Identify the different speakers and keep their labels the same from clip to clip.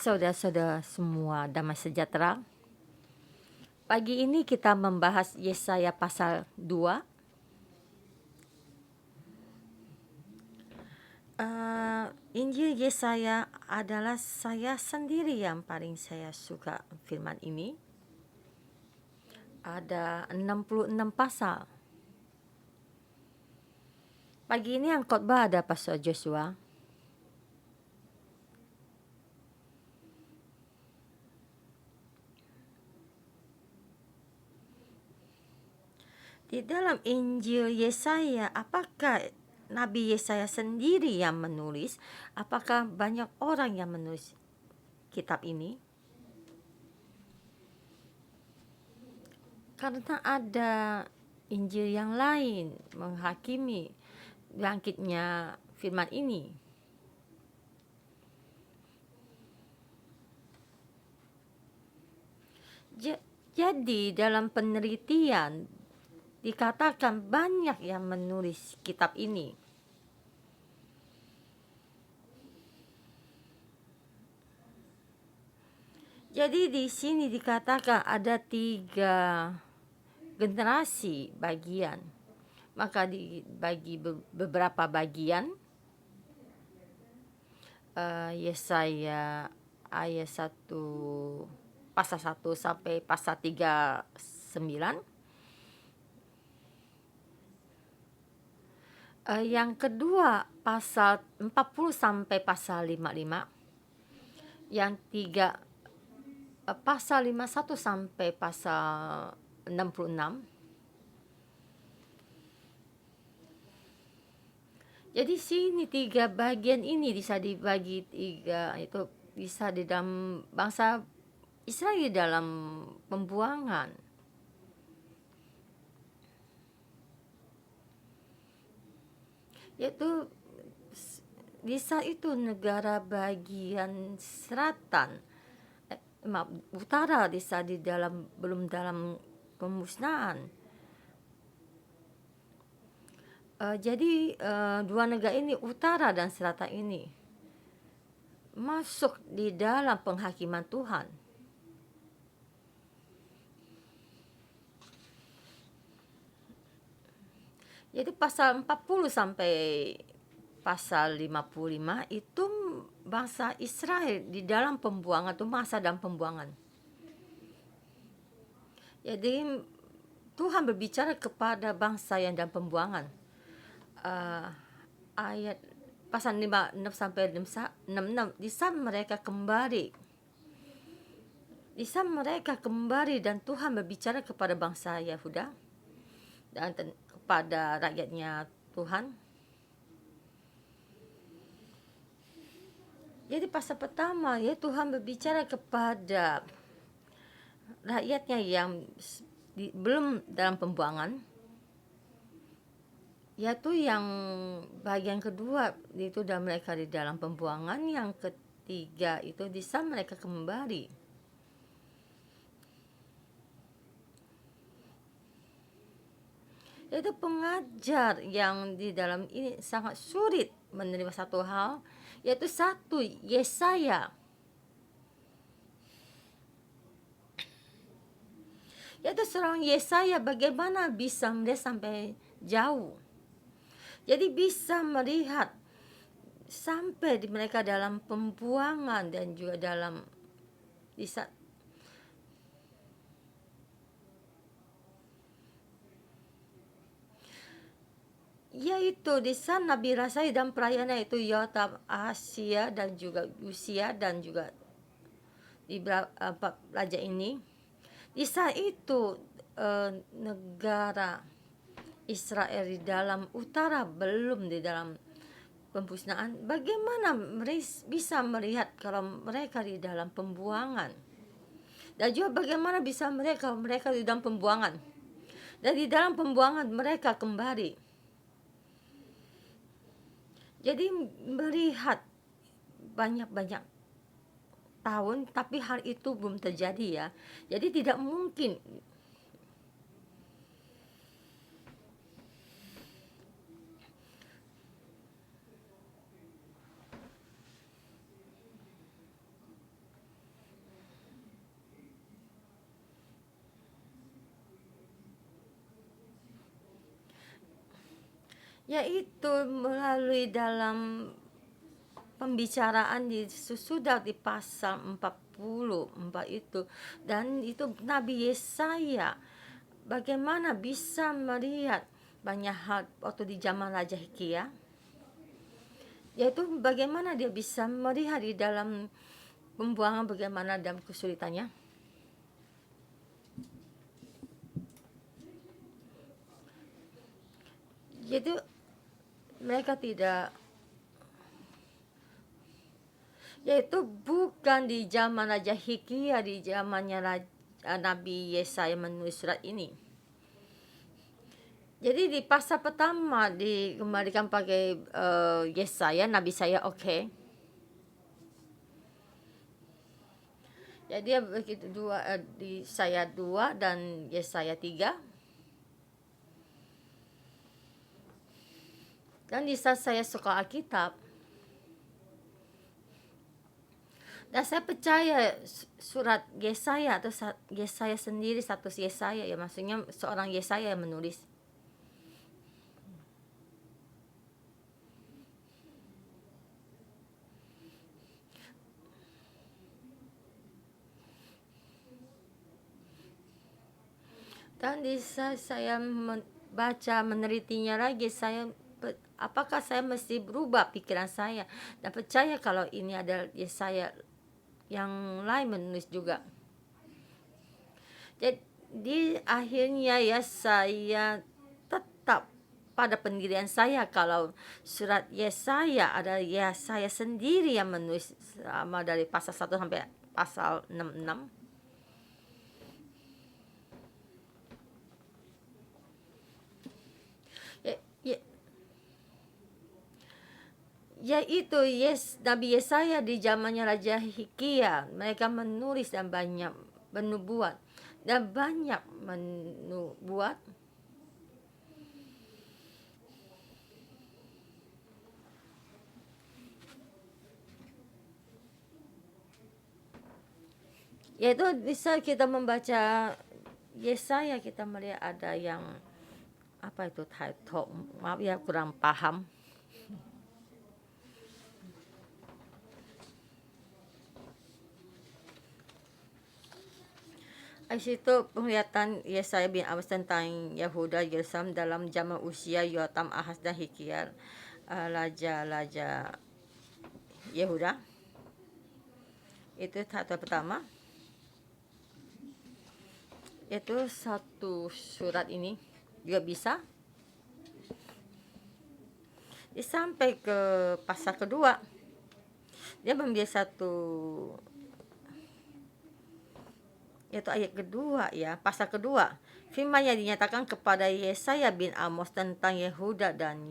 Speaker 1: Saudara-saudara semua, damai sejahtera. Pagi ini kita membahas Yesaya pasal 2. Injil Yesaya adalah saya sendiri yang paling saya suka firman ini. Ada 66 pasal. Pagi ini yang khotbah ada Pastor Joshua. Di dalam Injil Yesaya, apakah Nabi Yesaya sendiri yang menulis? Apakah banyak orang yang menulis kitab ini? Karena ada Injil yang lain menghakimi bangkitnya firman ini. Jadi dalam penelitian dikatakan banyak yang menulis kitab ini. Jadi di sini dikatakan ada 3 generasi bagian. Maka dibagi beberapa bagian. Yesaya ayat 1 pasal 1 sampai pasal 39. Yang kedua pasal 40 sampai pasal 55. Yang tiga pasal 51 sampai pasal 66. Jadi sini 3 bagian ini bisa dibagi 3, itu bisa di dalam bangsa Israel dalam pembuangan. Yaitu bisa itu negara bagian selatan, utara bisa di dalam belum dalam pemusnahan. Jadi 2 negara ini, utara dan selatan ini, masuk di dalam penghakiman Tuhan. Jadi pasal 40 sampai pasal 55 itu bangsa Israel di dalam pembuangan, itu masa dalam pembuangan. Jadi Tuhan berbicara kepada bangsa yang dalam pembuangan. Ayat pasal 56 sampai 66, di saat mereka kembali. Di saat mereka kembali dan Tuhan berbicara kepada bangsa Yehuda dan kepada rakyatnya Tuhan. Jadi pasal pertama ya, Tuhan berbicara kepada rakyatnya yang belum dalam pembuangan, yaitu yang bagian kedua itu dan mereka di dalam pembuangan. Yang ketiga itu di saat mereka kembali. Yaitu pengajar yang di dalam ini sangat sulit menerima satu hal, yaitu satu Yesaya. Yaitu seorang Yesaya bagaimana bisa melihat sampai jauh. Jadi bisa melihat sampai di mereka dalam pembuangan dan juga dalam bisa yaitu di sana Nabi Rasai dan perayaan itu Yotam, Asia dan juga Usia dan juga di raja ini. Di saat itu negara Israel di dalam utara belum di dalam pemmusnahan. Bagaimana bisa melihat kalau mereka di dalam pembuangan? Dan juga bagaimana bisa mereka di dalam pembuangan? Dan di dalam pembuangan mereka kembali. Jadi melihat banyak-banyak tahun, tapi hal itu belum terjadi ya. Jadi tidak mungkin. yaitu melalui dalam pembicaraan sudah di pasal 44 itu, dan itu Nabi Yesaya bagaimana bisa melihat banyak hal waktu di zaman Raja Hizkia, yaitu bagaimana dia bisa melihat di dalam pembuangan, bagaimana dalam kesulitannya. Jadi mereka tidak, yaitu bukan di zaman Raja Hizkia, di zamannya Nabi Yesaya menulis surat ini. Jadi di pasal pertama dikembalikan pakai Yesaya, Nabi saya oke. Jadi dia begitu di Yesaya 2 dan Yesaya 3. Dan di saat saya suka Alkitab, dan saya percaya surat Yesaya atau Yesaya sendiri, status Yesaya ya, maksudnya seorang Yesaya yang menulis. Dan di saat saya baca menelitinya lagi, apakah saya mesti berubah pikiran saya dan percaya kalau ini adalah Yesaya yang lain menulis juga. Jadi akhirnya ya saya tetap pada pendirian saya kalau surat Yesaya adalah Yesaya sendiri yang menulis, sama dari pasal 1 sampai pasal 66. Yaitu Nabi Yesaya di zamannya Raja Hizkia, mereka menulis dan banyak menubuat dan banyak menubuat. Yaitu bisa kita membaca Yesaya, kita melihat ada yang apa itu title, maaf ya kurang paham. Di situ penglihatan Yesaya bin Amoz tentang Yehuda Yerusalem dalam zaman usia Yotam, Ahaz dan Hizkia, raja-raja Yehuda. Itu title pertama. Itu satu surat ini juga bisa. Sampai ke pasal kedua, dia mengambil satu, yaitu ayat kedua ya, pasal kedua. Firman yang dinyatakan kepada Yesaya bin Amoz tentang Yehuda dan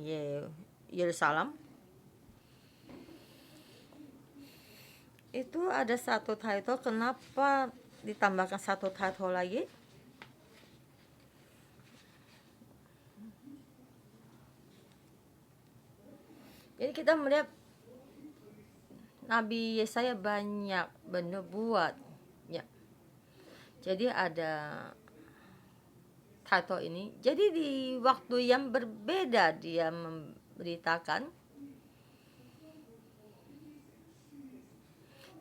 Speaker 1: Yerusalem. Itu ada satu title, kenapa ditambahkan satu title lagi? Jadi kita melihat Nabi Yesaya banyak bernubuat ya. Jadi ada title ini. Jadi di waktu yang berbeda dia memberitakan.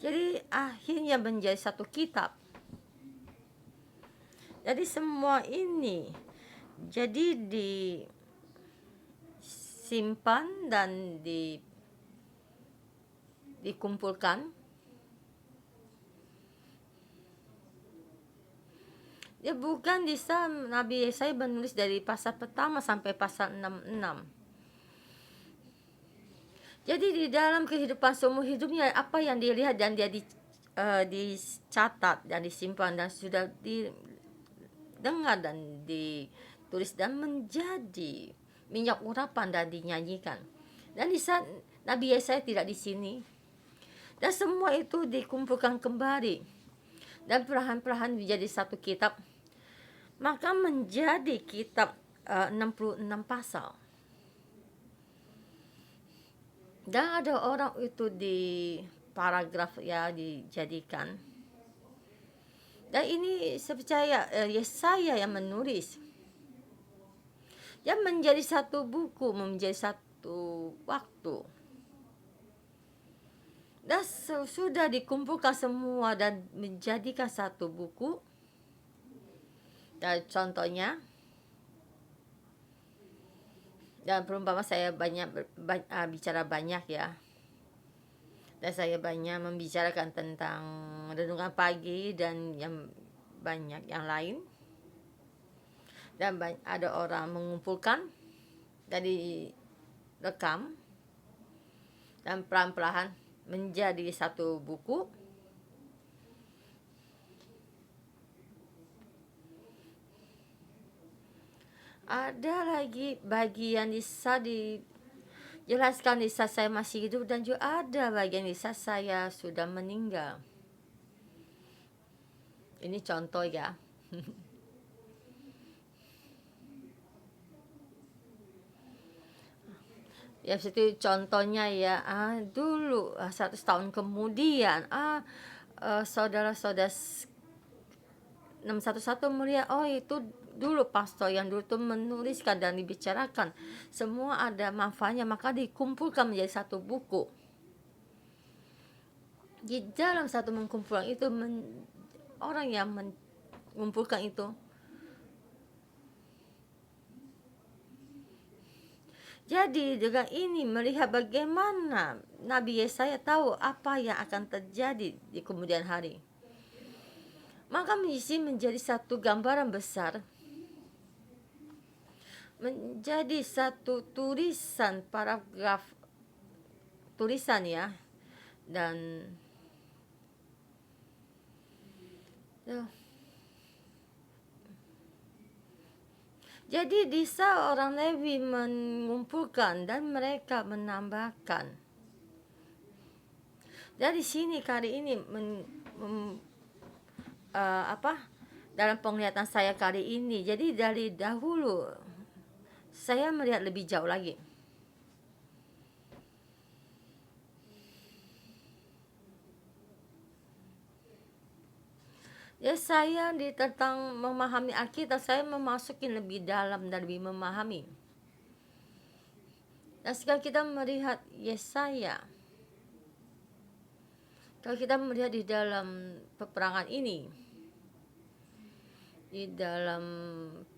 Speaker 1: Jadi akhirnya menjadi satu kitab. Jadi semua ini jadi disimpan dan dikumpulkan. Ya bukan bisa Nabi Yesaya menulis dari pasal pertama sampai pasal 66. Jadi di dalam kehidupan seumur hidupnya, apa yang dia lihat dan dia dicatat dan disimpan dan sudah didengar dan ditulis dan menjadi minyak urapan dan dinyanyikan. Dan di saat Nabi Yesaya tidak di sini, dan semua itu dikumpulkan kembali dan perlahan-perlahan menjadi satu kitab, maka menjadi kitab 66 pasal. Dan ada orang itu di paragraf ya dijadikan. Dan ini saya percaya Yesaya yang menulis. yang menjadi satu buku, menjadi satu waktu. Dan sudah dikumpulkan semua dan menjadikan satu buku. Dan contohnya, dan perumpamaan saya bicara banyak ya. Dan saya banyak membicarakan tentang renungan pagi dan yang banyak yang lain. Dan ada orang mengumpulkan dari rekam dan pelan-pelan menjadi satu buku. Ada lagi bagian bisa dijelaskan di saat saya masih hidup, dan juga ada bagian di saat saya sudah meninggal. Ini contoh ya. Ya seperti contohnya ya, dulu 100 tahun kemudian saudara-saudara 611 melihat, oh itu dulu pastor yang dulu tuh menuliskan dan dibicarakan, semua ada manfaatnya, maka dikumpulkan menjadi satu buku. Di dalam satu mengkumpulkan itu, orang yang mengumpulkan itu, jadi dengan ini melihat bagaimana Nabi Yesaya tahu apa yang akan terjadi di kemudian hari. Maka misi menjadi satu gambaran besar, menjadi satu tulisan, paragraf tulisan ya. Dan jadi bisa orang Lewi mengumpulkan dan mereka menambahkan. Dari sini kali ini dalam penglihatan saya kali ini, jadi dari dahulu saya melihat lebih jauh lagi. Ya, saya tentang memahami Alkitab, saya memasuki lebih dalam dan lebih memahami. Dan sekarang kita melihat Yesaya, kalau kita melihat di dalam peperangan ini, di dalam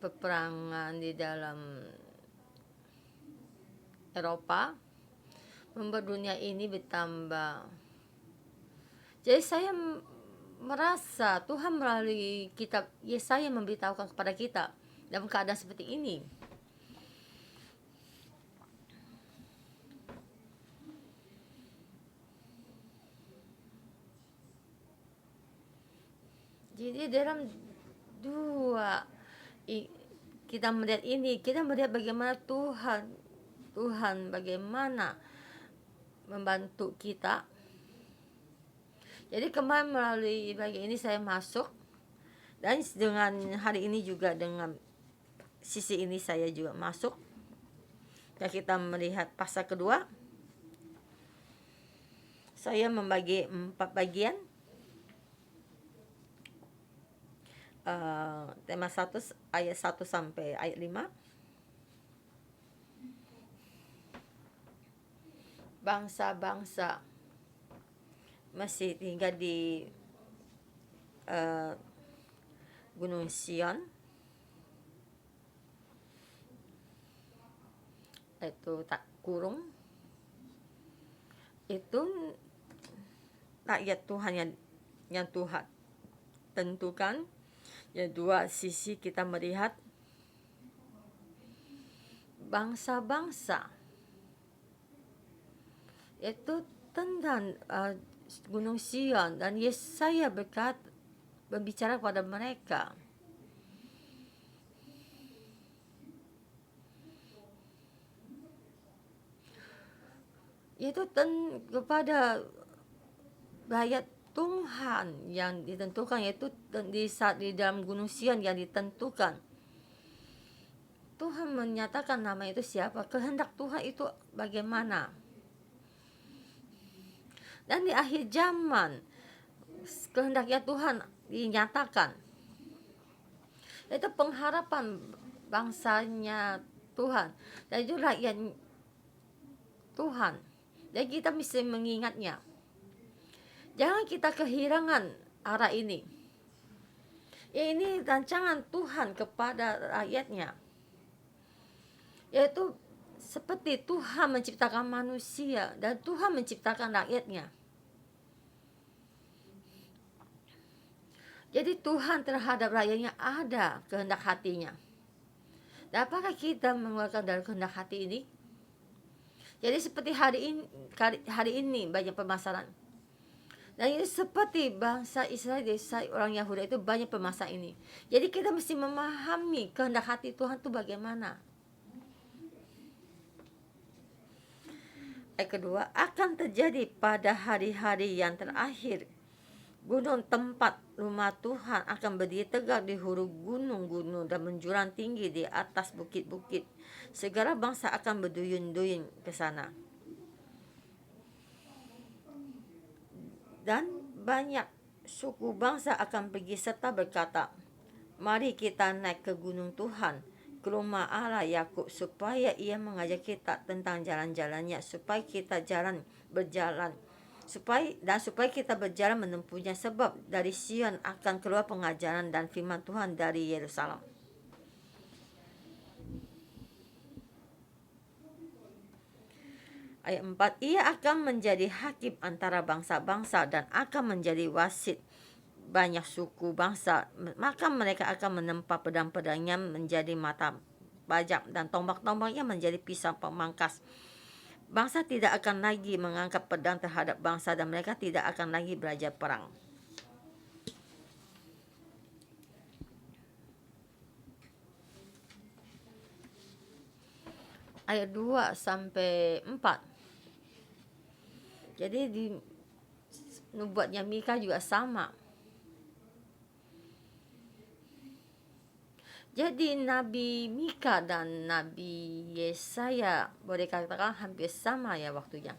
Speaker 1: peperangan di dalam Eropa, membuat dunia ini bertambah. Jadi saya merasa Tuhan melalui kitab Yesaya memberitahukan kepada kita dalam keadaan seperti ini. Jadi dalam kita melihat ini, kita melihat bagaimana Tuhan bagaimana membantu kita. Jadi kemarin melalui bagian ini saya masuk, dan dengan hari ini juga dengan sisi ini saya juga masuk. Dan kita melihat pasal kedua, saya membagi 4 bagian. Tema 1 ayat 1 sampai ayat 5. Bangsa-bangsa masih tinggal di Gunung Sion, itu tak kurung, itu rakyat Tuhan yang Tuhan tentukan. Yang dua sisi kita melihat bangsa-bangsa, itu tentang Gunung Sion, dan Yesaya berbicara kepada mereka. Yaitu kepada rakyat Tuhan yang ditentukan, yaitu di dalam Gunung Sion yang ditentukan. Tuhan menyatakan nama itu siapa, kehendak Tuhan itu bagaimana. Dan di akhir zaman kehendaknya Tuhan dinyatakan, yaitu pengharapan bangsanya Tuhan, dan itu rakyat Tuhan, dan kita mesti mengingatnya. Jangan kita kehilangan arah ini. Ini rancangan Tuhan kepada rakyatnya, yaitu seperti Tuhan menciptakan manusia dan Tuhan menciptakan rakyatnya. Jadi Tuhan terhadap rakyatnya ada kehendak hatinya. Dan apakah kita mengeluarkan dari kehendak hati ini? Jadi seperti hari ini banyak permasalahan. Dan ini seperti bangsa Israel, orang Yahudi itu banyak permasalahan ini. Jadi kita mesti memahami kehendak hati Tuhan itu bagaimana. Ayat kedua, akan terjadi pada hari-hari yang terakhir, gunung tempat rumah Tuhan akan berdiri tegak di hulu gunung-gunung dan menjulang tinggi di atas bukit-bukit. Segala bangsa akan berduyun-duyun ke sana. Dan banyak suku bangsa akan pergi serta berkata, mari kita naik ke gunung Tuhan, ke rumah Allah Yakub, supaya ia mengajar kita tentang jalan-jalannya, supaya kita berjalan kita berjalan menempuhnya, sebab dari Sion akan keluar pengajaran dan firman Tuhan dari Yerusalem. Ayat 4, ia akan menjadi hakim antara bangsa-bangsa dan akan menjadi wasit banyak suku bangsa. Maka mereka akan menempa pedang-pedangnya menjadi mata bajak dan tombak-tombaknya menjadi pisau pemangkas. Bangsa tidak akan lagi mengangkat pedang terhadap bangsa dan mereka tidak akan lagi belajar perang. Ayat 2 sampai 4. Jadi di nubuatnya Mika juga sama. Jadi Nabi Mika dan Nabi Yesaya boleh katakan hampir sama ya waktunya.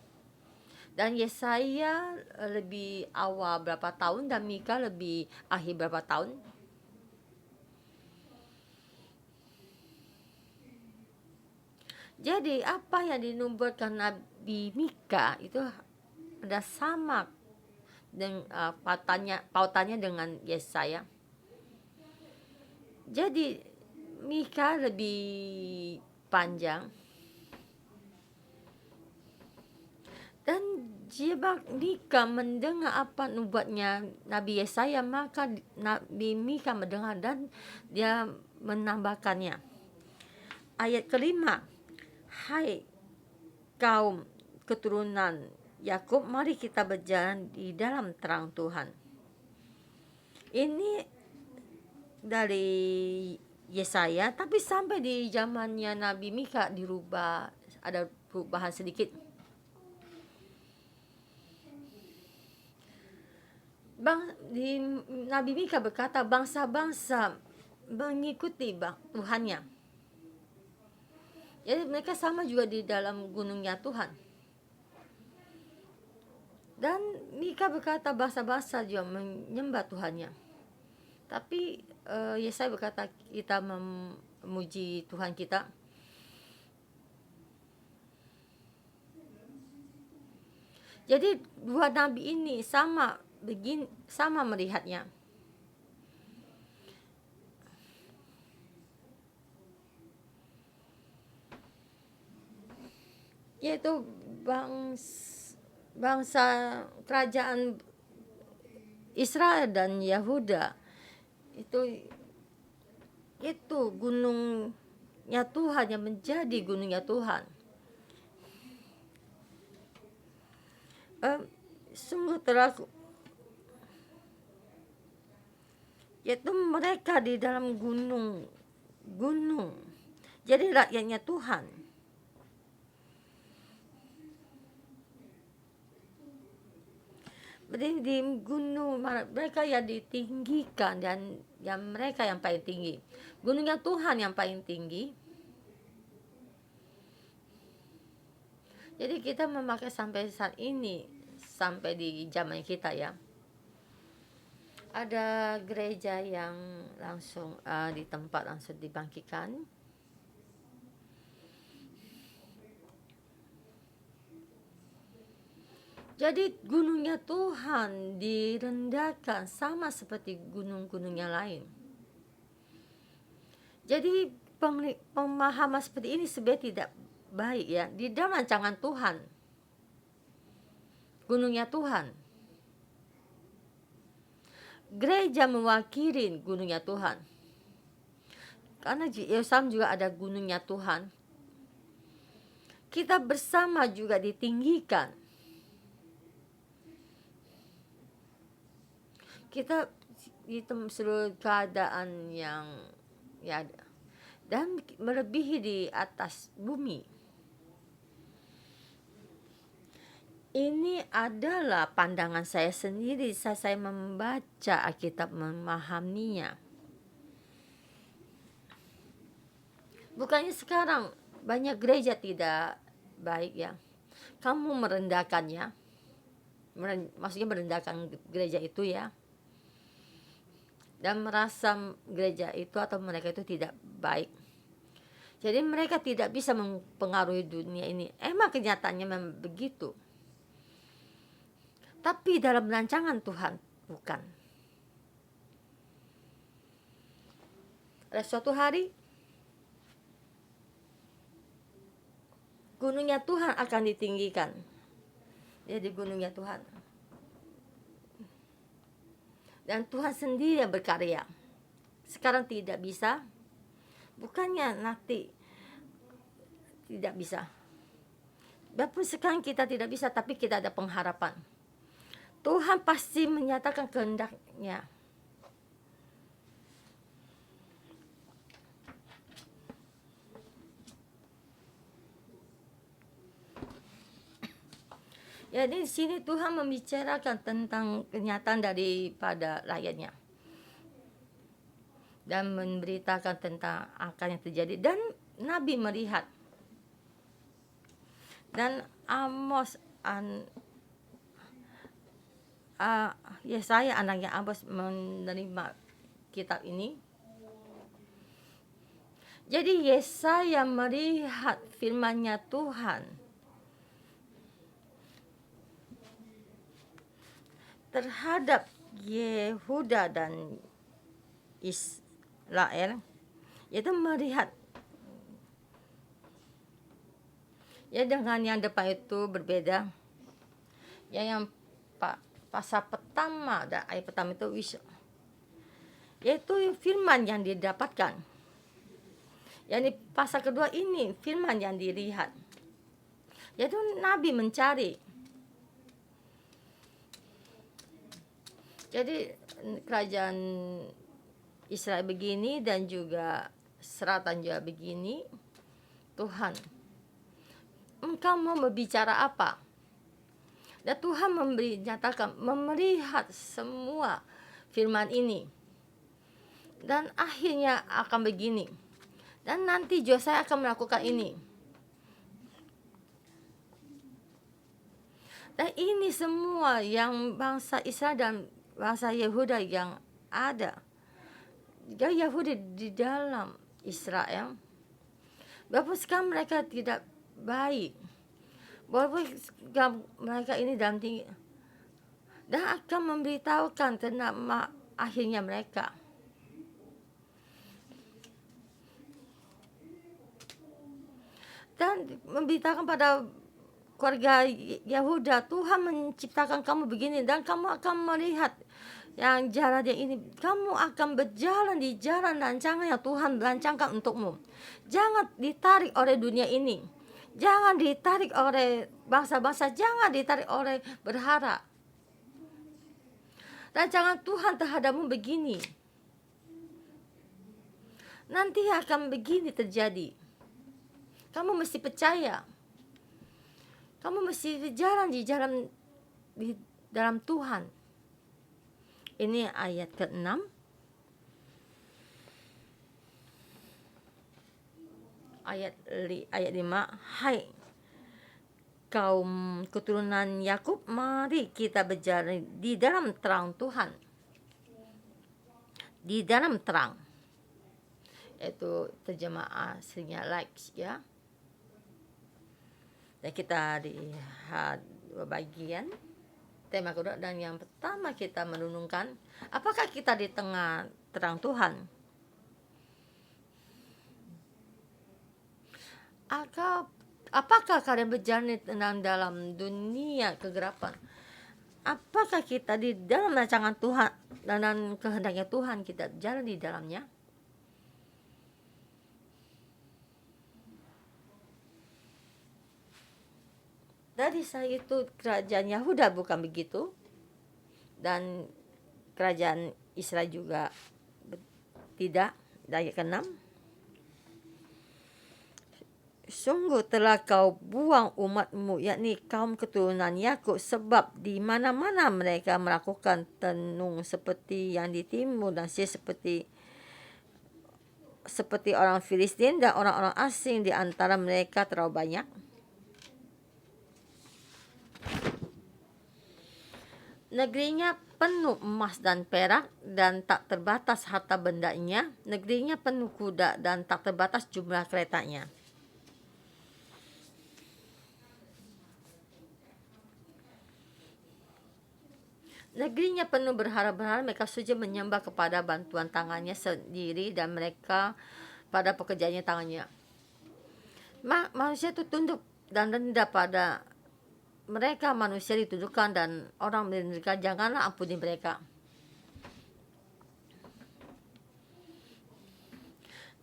Speaker 1: Dan Yesaya lebih awal berapa tahun dan Mika lebih akhir berapa tahun. Jadi apa yang dinubuatkan Nabi Mika itu ada sama dengan pautannya dengan Yesaya. Jadi Mika lebih panjang dan jika Mika mendengar apa nubuatnya Nabi Yesaya, maka Nabi Mika mendengar dan dia menambahkannya. Ayat kelima, hai kaum keturunan Yakub, mari kita berjalan di dalam terang Tuhan. Ini dari Yesaya, tapi sampai di zamannya Nabi Mika dirubah, ada perubahan sedikit. Nabi Mika berkata bangsa-bangsa mengikuti Tuhannya. Jadi mereka sama juga di dalam gunungnya Tuhan. Dan Mika berkata bangsa-bangsa juga menyembah Tuhannya. Tapi Yesaya berkata kita memuji Tuhan kita. Jadi dua nabi ini sama melihatnya. Yaitu bangsa kerajaan Israel dan Yehuda itu gunungnya Tuhan yang menjadi gunungnya Tuhan. Sungguh terlalu, yaitu mereka di dalam gunung, jadi rakyatnya Tuhan. Di gunung mereka yang ditinggikan dan yang mereka yang paling tinggi. Gunungnya Tuhan yang paling tinggi. Jadi kita memakai sampai saat ini, sampai di zaman kita ya. Ada gereja yang langsung di tempat langsung dibangkitkan. Jadi gunungnya Tuhan direndahkan sama seperti gunung-gunung yang lain. Jadi pemahaman seperti ini sebenarnya tidak baik ya. Di dalam rancangan Tuhan, gunungnya Tuhan, gereja mewakili gunungnya Tuhan. Karena di Yerusalem juga ada gunungnya Tuhan. Kita bersama juga ditinggikan. Kita di seluruh keadaan yang ya dan melebihi di atas bumi. Ini adalah pandangan saya sendiri saat saya membaca Alkitab, memahaminya. Bukannya sekarang banyak gereja tidak baik ya. Kamu merendahkannya. Maksudnya merendahkan gereja itu ya. Dan merasa gereja itu atau mereka itu tidak baik. Jadi mereka tidak bisa mempengaruhi dunia ini. Emang kenyataannya memang begitu. Tapi dalam rancangan Tuhan bukan. Ada suatu hari gunungnya Tuhan akan ditinggikan. Jadi gunungnya Tuhan. Dan Tuhan sendiri yang berkarya. Sekarang tidak bisa. Bukannya nanti tidak bisa. Walaupun sekarang kita tidak bisa, tapi kita ada pengharapan. Tuhan pasti menyatakan kehendaknya. Jadi di sini Tuhan membicarakan tentang kenyataan daripada rakyatnya dan memberitakan tentang akan yang terjadi. Dan Nabi melihat, dan Amos Yesaya anaknya Amos menerima kitab ini. Jadi Yesaya melihat firman-Nya Tuhan terhadap Yehuda dan Israel, yaitu melihat ya dengan yang depan itu berbeda. Ya yang pasal pertama, ayat pertama itu yaitu firman yang didapatkan. Yang di pasal kedua ini firman yang dilihat. Yaitu Nabi mencari. Jadi kerajaan Israel begini dan juga selatan juga begini. Tuhan, engkau mau berbicara apa? Dan Tuhan menyatakan, melihat semua firman ini. Dan akhirnya akan begini. Dan nanti juga saya akan melakukan ini. Dan ini semua yang bangsa Israel dan bangsa Yehuda yang ada. Jika Yahudi di dalam Israel, walaupun sekarang mereka tidak baik, walaupun mereka ini dalam tinggi, dan akan memberitahukan tentang akhirnya mereka. Dan memberitakan pada keluarga Yehuda, Tuhan menciptakan kamu begini dan kamu akan melihat yang jalan yang ini. Kamu akan berjalan di jalan rancangan yang Tuhan rancangkan untukmu. Jangan ditarik oleh dunia ini. Jangan ditarik oleh bangsa-bangsa. Jangan ditarik oleh berhala. Rancangan Tuhan terhadapmu begini. Nanti akan begini terjadi. Kamu mesti percaya. Kamu mesti berjalan di dalam Tuhan. Ini ayat ke-6. Ayat 5. Hai kaum keturunan Yakub, mari kita berjalan di dalam terang Tuhan. Di dalam terang. Itu terjemahan aslinya likes ya. Dan kita lihat dua bagian. tema kedua, dan yang pertama kita merenungkan, apakah kita di tengah terang Tuhan? Apakah kalian berjalan dalam dunia kegelapan? Apakah kita di dalam rancangan Tuhan dan kehendaknya Tuhan kita jalan di dalamnya? Dari saya itu kerajaan Yahuda bukan begitu, dan kerajaan Israel juga tidak. Ayat ke-6, sungguh telah kau buang umatmu, yakni kaum keturunan Yakub, sebab di mana-mana mereka melakukan tenung seperti yang di timur, dan seperti orang Filistin, dan orang-orang asing di antara mereka terlalu banyak. Negerinya penuh emas dan perak, dan tak terbatas harta bendanya. Negerinya penuh kuda, dan tak terbatas jumlah keretanya. Negerinya penuh berhala-berhala, mereka saja menyembah kepada bantuan tangannya sendiri, dan mereka pada pekerjaannya tangannya. Manusia itu tunduk dan rendah pada mereka, manusia ditundukkan, dan orang mereka janganlah ampuni mereka.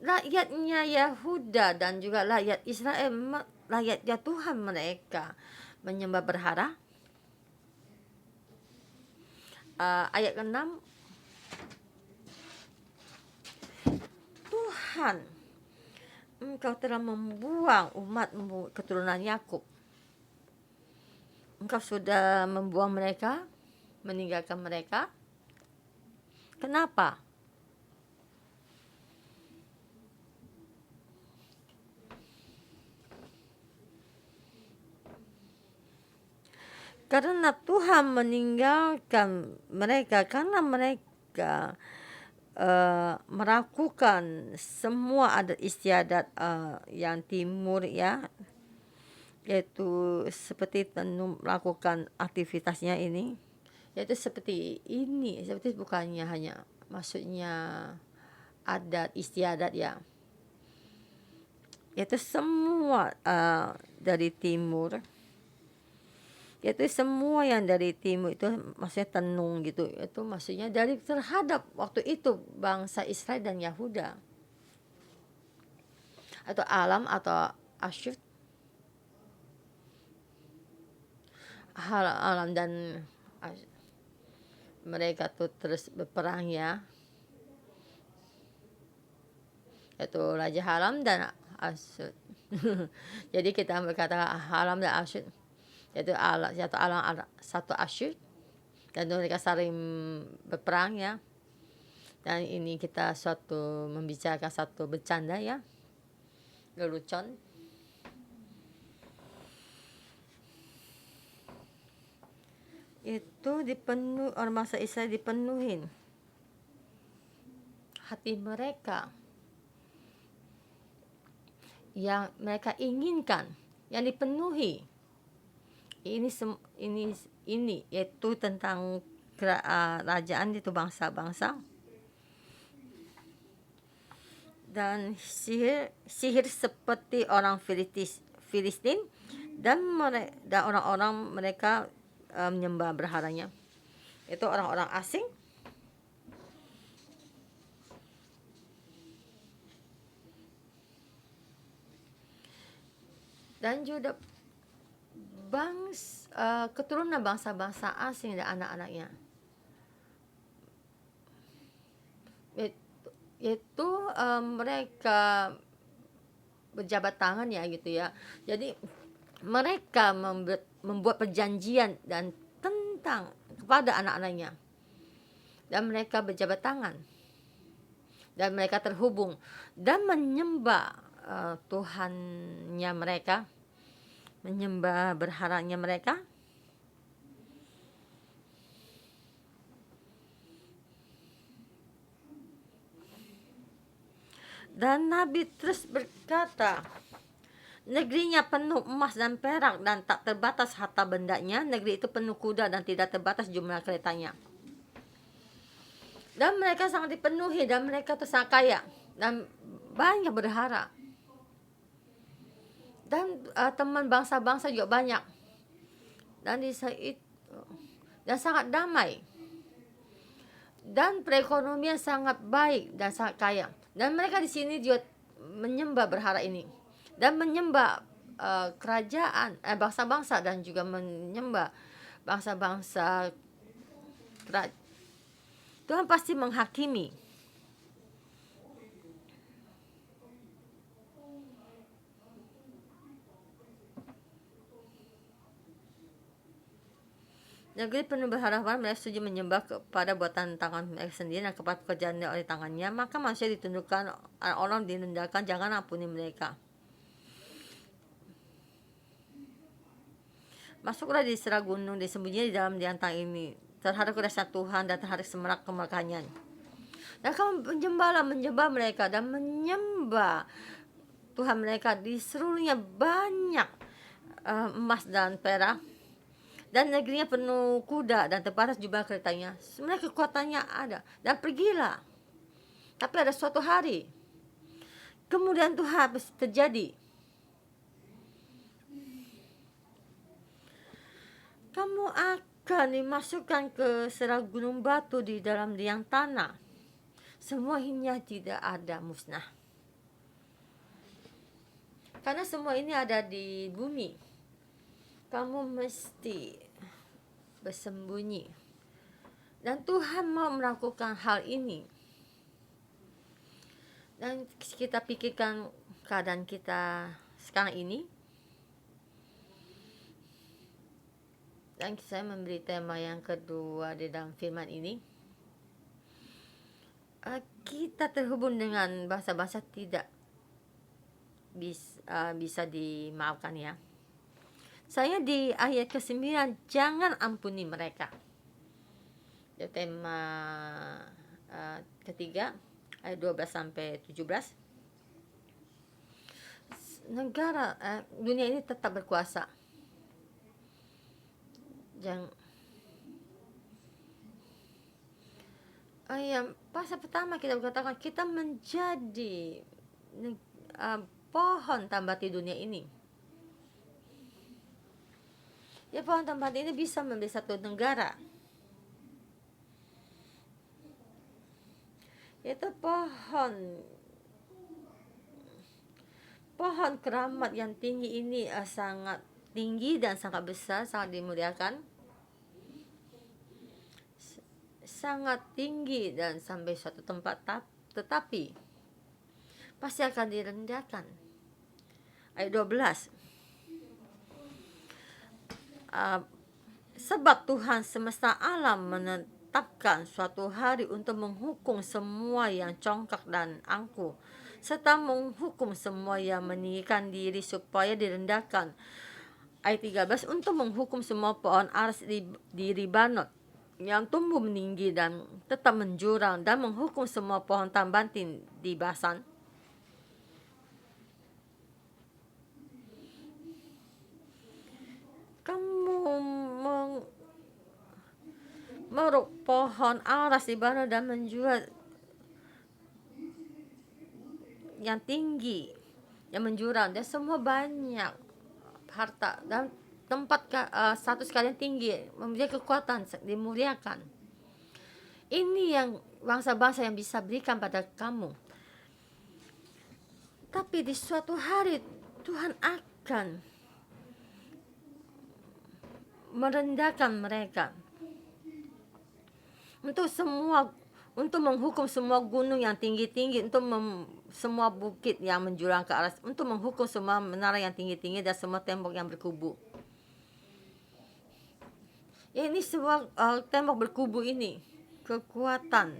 Speaker 1: Rakyatnya Yahuda dan juga rakyat Israel, rakyatnya Tuhan, mereka menyembah berhala. Ayat ke-6, Tuhan, engkau telah membuang umatmu keturunan Yakub. Engkau sudah membuang mereka, meninggalkan mereka. Kenapa? Karena Tuhan meninggalkan mereka, karena mereka melakukan semua adat istiadat yang timur, ya, yaitu seperti melakukan aktivitasnya ini, yaitu seperti ini, seperti bukannya hanya maksudnya adat istiadat, ya, yaitu semua dari timur. Itu semua yang dari timur itu maksudnya tenung gitu, itu maksudnya dari terhadap waktu itu bangsa Israel dan Yahuda, atau Alam atau Asyur, Alam dan mereka tuh terus berperang, ya, yaitu Raja Haram dan Asyur. Jadi kita berkata Haram dan Asyur, yaitu satu Asyur, dan mereka saling berperang, ya. Dan ini kita suatu membicarakan satu bercanda, ya, lelucon. Itu dipenuhi, orang bangsa Israel dipenuhin hati mereka yang mereka inginkan, yang dipenuhi. Ini yaitu tentang kerajaan itu bangsa-bangsa, dan sihir seperti orang Filistin, dan orang-orang mereka menyembah berhalanya, itu orang-orang asing. Dan juga keturunan bangsa-bangsa asing dan anak-anaknya, yaitu mereka berjabat tangan, ya, gitu, ya. Jadi mereka membuat perjanjian dan tentang kepada anak-anaknya, dan mereka berjabat tangan, dan mereka terhubung dan menyembah Tuhannya mereka, menyembah berhalanya mereka. Dan Nabi terus berkata Negerinya penuh emas dan perak dan tak terbatas harta bendanya. Negeri itu penuh kuda dan tidak terbatas jumlah keretanya. Dan mereka sangat dipenuhi dan mereka itu sangat kaya dan banyak berharap. Dan teman bangsa-bangsa juga banyak. Dan di saat itu dan sangat damai. Dan perekonomian sangat baik dan sangat kaya. Dan mereka di sini juga menyembah berhala ini dan menyembah kerajaan bangsa-bangsa dan juga menyembah bangsa-bangsa. Tuhan pasti menghakimi. Negeri penuh berharapan, mereka setuju menyembah kepada buatan tangan mereka sendiri dan kepada pekerjaan oleh tangannya. Maka manusia ditundukkan, orang direndahkan, jangan ampuni mereka. Masuklah di serak gunung, disembunyi di dalam diantang ini, terhadap kedahsyatan Tuhan dan terhadap semerak kemurkaannya. Dan kamu menyembah mereka dan menyembah Tuhan mereka. Di seluruhnya banyak emas dan perak, dan negerinya penuh kuda dan terbatas jumlah keretanya. Sebenarnya kekuatannya ada. Dan pergilah. Tapi ada suatu hari kemudian Tuhan terjadi. Kamu akan dimasukkan ke serak gunung batu di dalam liang tanah. Semuanya tidak ada, musnah. Karena semua ini ada di bumi. Kamu mesti bersembunyi. Dan Tuhan mau melakukan hal ini. Dan kita pikirkan keadaan kita sekarang ini. Dan saya memberi tema yang kedua di dalam firman ini. Kita terhubung dengan bangsa-bangsa tidak bisa dimaafkan ya. Saya di ayat ke-9, jangan ampuni mereka. Itu tema ketiga, ayat 12 sampai 17. Negara dunia ini tetap berkuasa. Pasal pertama kita berkatakan kita menjadi pohon tambati dunia ini. Ya, pohon tambati ini bisa memberi satu negara. Itu pohon keramat yang tinggi ini sangat tinggi dan sangat besar, sangat dimuliakan. Sangat tinggi dan sampai suatu tempat, tetapi pasti akan direndahkan. Ayat 12. Sebab Tuhan semesta alam menetapkan suatu hari untuk menghukum semua yang congkak dan angkuh, serta menghukum semua yang meninggikan diri supaya direndahkan. Ayat 13, untuk menghukum semua pohon aras di Libanon yang tumbuh meninggi dan tetap menjurang, dan menghukum semua pohon tambantin di Basan. Kamu meruk pohon aras di Libanon dan menjual yang tinggi, yang menjurang, dan semua banyak harta dan tempat status kalian tinggi, memiliki kekuatan, dimuliakan. Ini yang bangsa-bangsa yang bisa berikan pada kamu. Tapi di suatu hari Tuhan akan merendahkan mereka untuk menghukum semua gunung yang tinggi-tinggi, untuk semua bukit yang menjulang ke atas, untuk menghukum semua menara yang tinggi-tinggi dan semua tembok yang berkubu. Ya, ini semua tembok berkubu ini kekuatan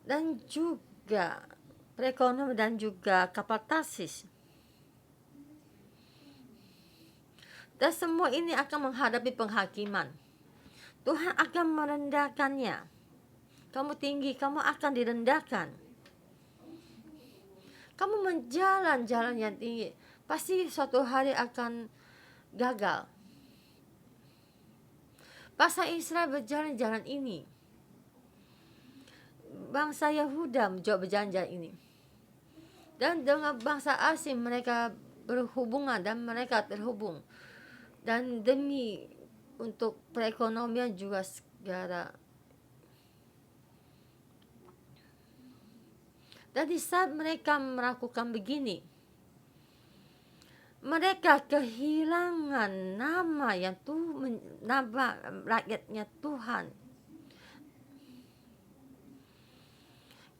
Speaker 1: dan juga perekonomian dan juga kapal Tarsis. Dan semua ini akan menghadapi penghakiman. Tuhan akan merendahkannya. Kamu tinggi, kamu akan direndahkan. Kamu menjalan-jalan yang tinggi, pasti suatu hari akan gagal. Bangsa Israel berjalan jalan ini, bangsa Yahuda juga berjalan jalan ini, dan dengan bangsa asing mereka berhubungan dan mereka terhubung, dan demi untuk perekonomian juga segala. Dan di saat mereka melakukan begini, mereka kehilangan nama yang nama rakyatnya Tuhan.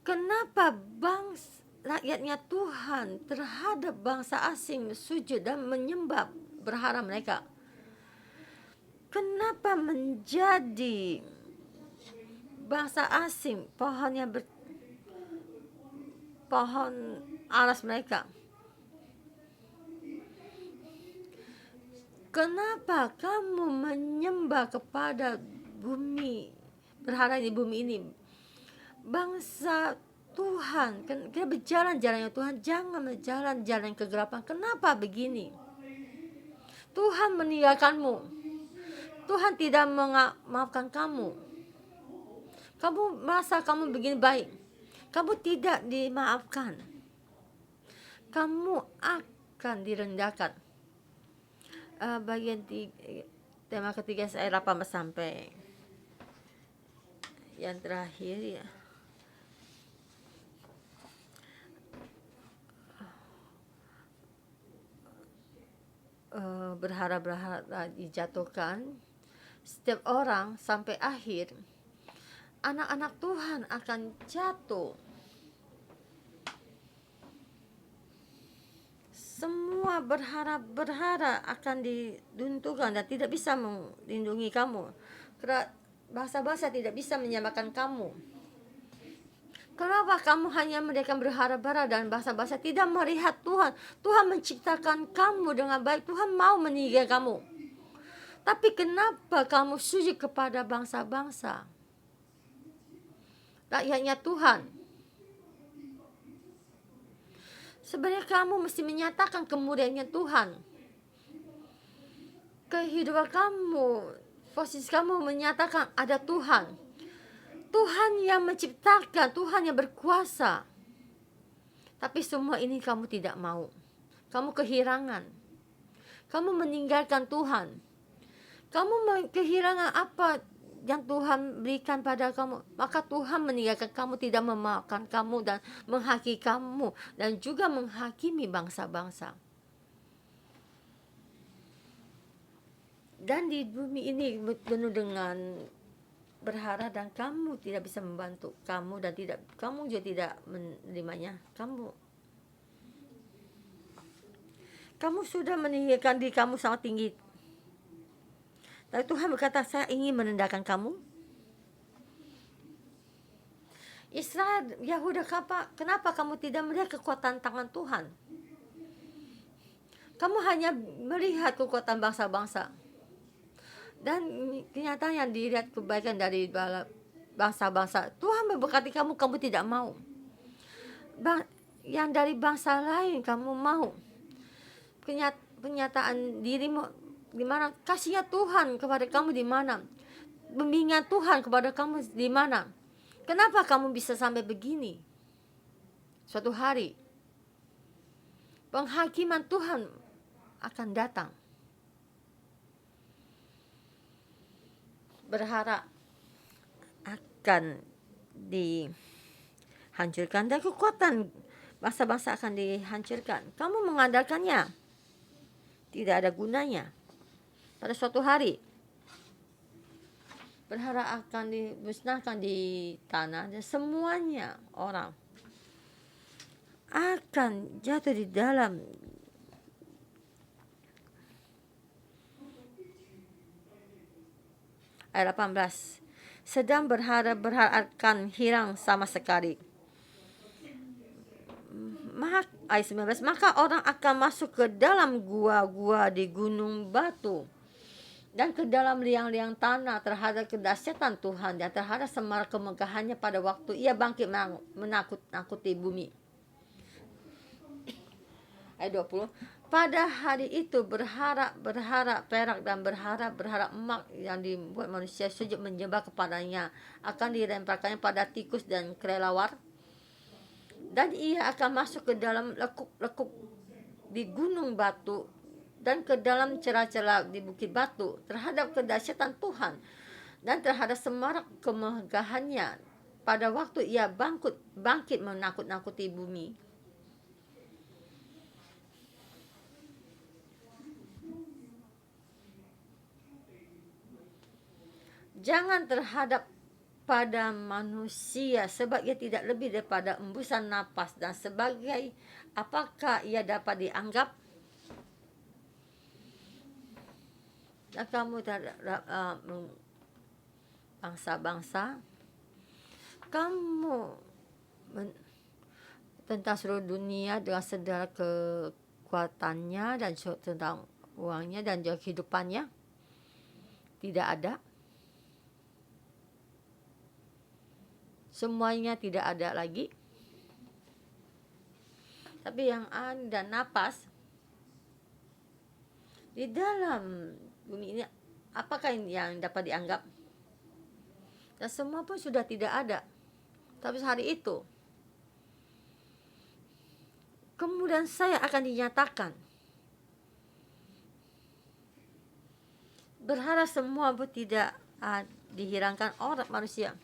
Speaker 1: Kenapa rakyatnya Tuhan terhadap bangsa asing sujud dan menyembah berhala mereka? Kenapa menjadi bangsa asing pohon alas mereka? Kenapa kamu menyembah kepada bumi, berhala di bumi ini? Bangsa Tuhan, kita berjalan jalannya Tuhan, jangan berjalan jalan kegelapan. Kenapa begini? Tuhan meninggalkanmu. Tuhan tidak memaafkan kamu. Kamu merasa kamu begini baik. Kamu tidak dimaafkan. Kamu akan direndahkan. Bagian tema ketiga saya 8 sampai yang terakhir ya. Berhala-berhala dijatuhkan. Setiap orang sampai akhir, anak-anak Tuhan akan jatuh. Semua berharap akan diruntuhkan dan tidak bisa melindungi kamu. Karena bangsa-bangsa tidak bisa menyamakan kamu. Kenapa kamu hanya mereka berharap-harap dan bangsa-bangsa tidak melihat Tuhan? Tuhan menciptakan kamu dengan baik. Tuhan mau meninggalkan kamu. Tapi kenapa kamu sujud kepada bangsa-bangsa? Rakyatnya Tuhan. Sebenarnya kamu mesti menyatakan kemuliaannya Tuhan. Kehidupan kamu, posisi kamu menyatakan ada Tuhan. Tuhan yang menciptakan, Tuhan yang berkuasa. Tapi semua ini kamu tidak mau. Kamu kehilangan. Kamu meninggalkan Tuhan. Kamu kehilangan apa yang Tuhan berikan pada kamu. Maka Tuhan meninggalkan kamu, tidak memaafkan kamu dan menghakimi kamu. Dan juga menghakimi bangsa-bangsa. Dan di bumi ini penuh dengan berharap dan kamu tidak bisa membantu kamu dan kamu juga tidak menerimanya. Kamu sudah meninggikan diri kamu sangat tinggi. Tapi Tuhan berkata, saya ingin merendahkan kamu. Israel, Yahuda, kenapa kamu tidak melihat kekuatan tangan Tuhan? Kamu hanya melihat kekuatan bangsa-bangsa. Dan kenyataan yang dilihat kebaikan dari bangsa-bangsa. Tuhan memberkati kamu, kamu tidak mau. Yang dari bangsa lain kamu mau. Kenyataan dirimu di mana? Kasihnya Tuhan kepada kamu di mana? Bimbingan Tuhan kepada kamu di mana? Kenapa kamu bisa sampai begini? Suatu hari penghakiman Tuhan akan datang. Berharap akan dihancurkan dan kekuatan bangsa-bangsa akan dihancurkan. Kamu mengandalkannya, tidak ada gunanya. Pada suatu hari berharap akan dimusnahkan di tanah dan semuanya orang akan jatuh di dalam ayat 18. Sedang berharap akan hilang sama sekali. Ayat 19. Maka orang akan masuk ke dalam gua-gua di gunung batu dan ke dalam liang-liang tanah terhadap kedahsyatan Tuhan dan terhadap semarak kemegahannya pada waktu ia bangkit menakut-nakuti bumi. ayat 20. Pada hari itu berharap perak dan berharap emas yang dibuat manusia sujud menyembah kepadanya akan dilemparkannya pada tikus dan kelelawar, dan ia akan masuk ke dalam lekuk-lekuk di gunung batu dan ke dalam celah-celah di bukit batu terhadap kedahsyatan Tuhan dan terhadap semarak kemegahannya pada waktu ia bangkit menakut-nakuti bumi. Jangan terhadap pada manusia, sebab ia tidak lebih daripada embusan napas, dan sebagai apakah ia dapat dianggap? Dan kamu terhadap bangsa-bangsa, kamu tentang seluruh dunia dengan segala kekuatannya dan tentang uangnya dan juga kehidupannya, tidak ada. Semuanya tidak ada lagi. Tapi yang ada napas di dalam bumi ini, apakah yang dapat dianggap? Dan semua pun sudah tidak ada. Tapi hari itu kemudian saya akan dinyatakan. Berharap semua pun tidak dihilangkan orang manusia.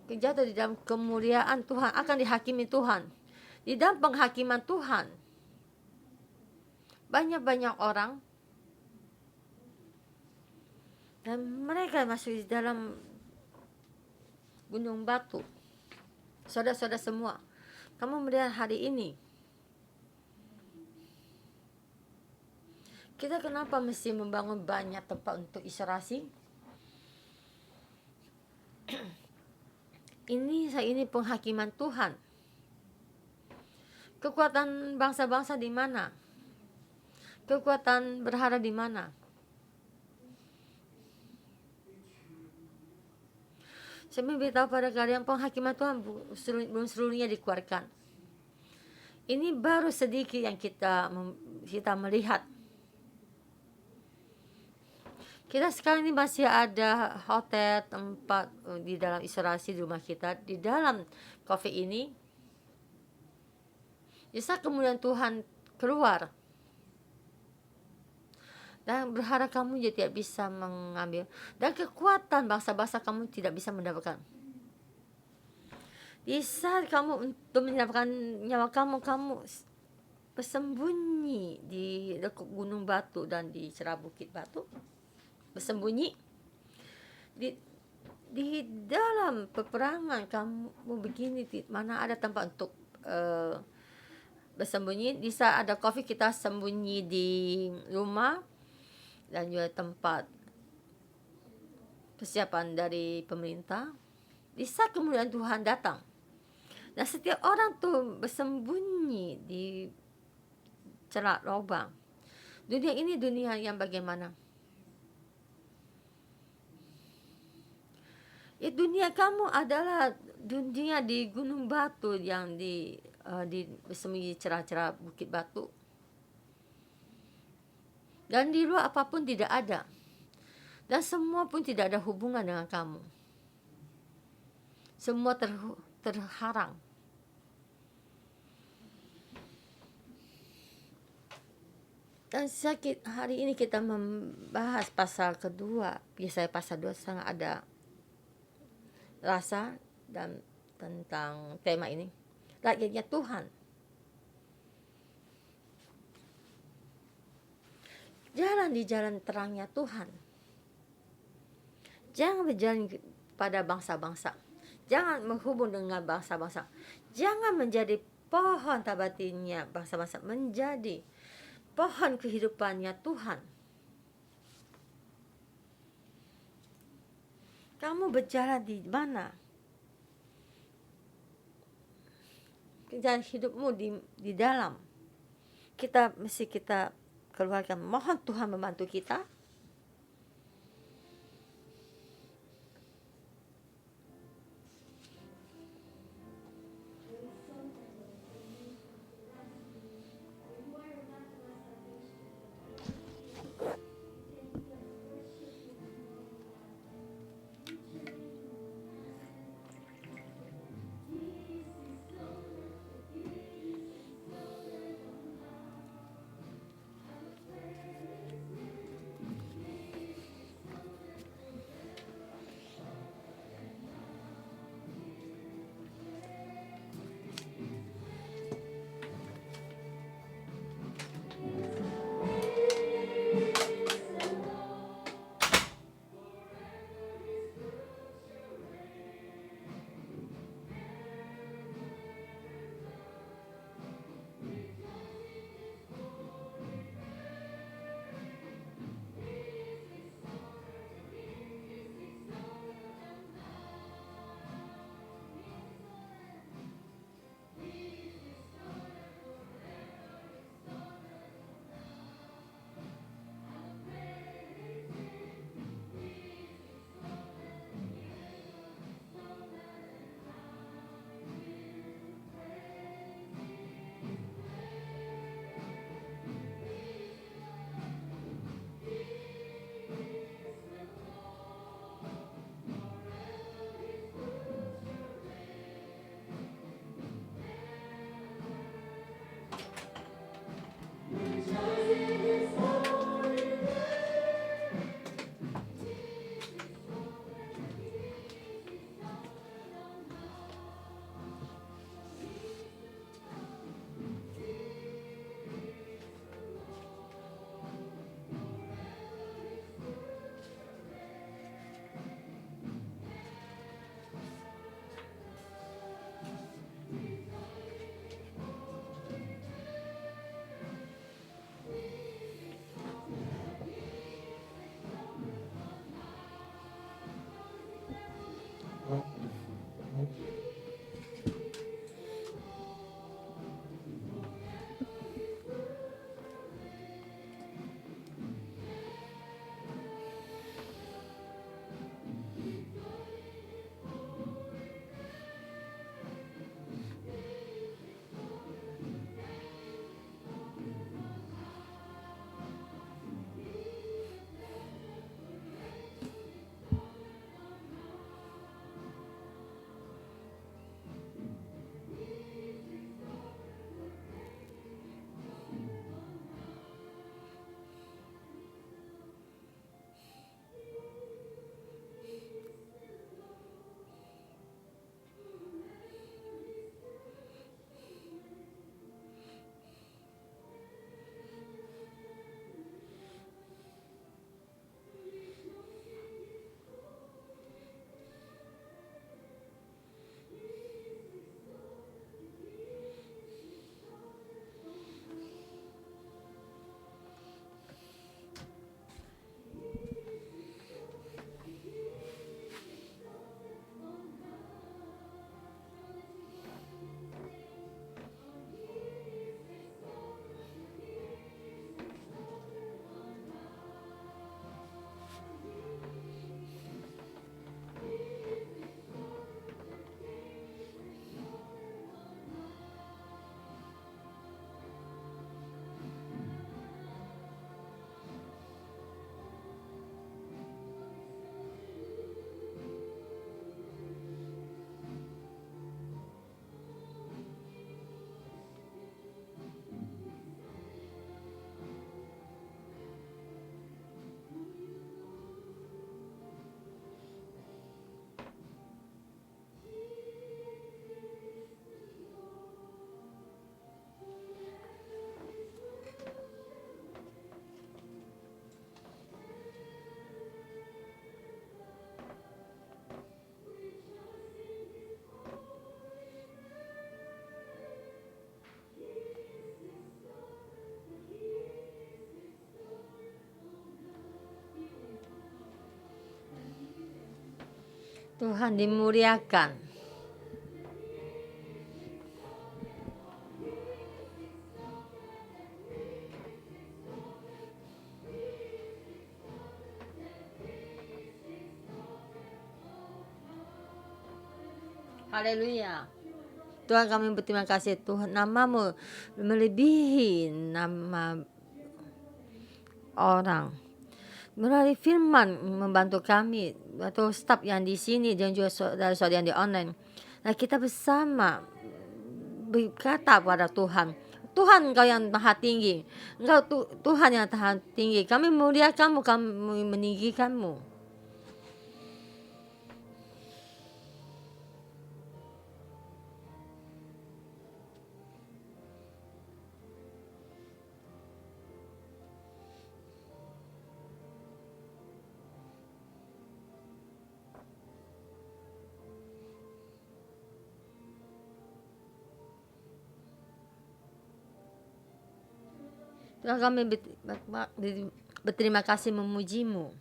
Speaker 1: Jatuh di dalam kemuliaan Tuhan, akan dihakimi Tuhan. Di dalam penghakiman Tuhan, banyak-banyak orang dan mereka masuk di dalam gunung batu. Saudara-saudara semua, kamu melihat hari ini, kita kenapa mesti membangun banyak tempat untuk isolasi? Ini penghakiman Tuhan. Kekuatan bangsa-bangsa di mana? Kekuatan berharap di mana? Saya memberitahu pada kalian, penghakiman Tuhan belum seluruhnya dikeluarkan. Ini baru sedikit yang kita melihat. Kita sekarang ini masih ada hotel, tempat di dalam isolasi di rumah kita, di dalam COVID ini. Bisa kemudian Tuhan keluar. Dan berharap kamu juga tidak bisa mengambil. Dan kekuatan bangsa-bangsa kamu tidak bisa mendapatkan. Di saat kamu untuk menyelamatkan nyawa kamu bersembunyi di lekuk gunung batu dan di celah bukit batu. Bersembunyi di dalam peperangan kamu begini, mana ada tempat untuk bersembunyi. Di saat ada COVID, kita sembunyi di rumah dan juga tempat persiapan dari pemerintah. Di saat kemudian Tuhan datang dan setiap orang tuh bersembunyi di celah lubang. Dunia ini dunia yang bagaimana? Ya, dunia kamu adalah dunia di gunung batu yang di bersembunyi cerah-cerah bukit batu. Dan di luar apapun tidak ada. Dan semua pun tidak ada hubungan dengan kamu. Semua terharang. Dan sakit hari ini kita membahas pasal kedua. Biasanya pasal 2 sangat ada rasa dan tentang tema ini, rakyatnya Tuhan. Jalan di jalan terangnya Tuhan. Jangan berjalan pada bangsa-bangsa. Jangan menghubung dengan bangsa-bangsa. Jangan menjadi pohon tabatinnya bangsa-bangsa, menjadi pohon kehidupannya Tuhan. Kamu berjalan di mana? Jalan hidupmu di dalam. Kita keluarkan. Mohon Tuhan membantu kita. Tuhan dimuliakan. Haleluya. Tuhan, kami berterima kasih Tuhan, nama-Mu melebihi nama orang. Melalui firman membantu kami atau staf yang di sini dan juga saudara-saudara yang di online. Nah, kita bersama berkata kepada Tuhan, Tuhan Engkau yang maha tinggi, Engkau Tuhan yang maha tinggi. Kami memuliakan-Mu, kami meninggikan-Mu. Tuhan, kami berterima kasih memuji-Mu.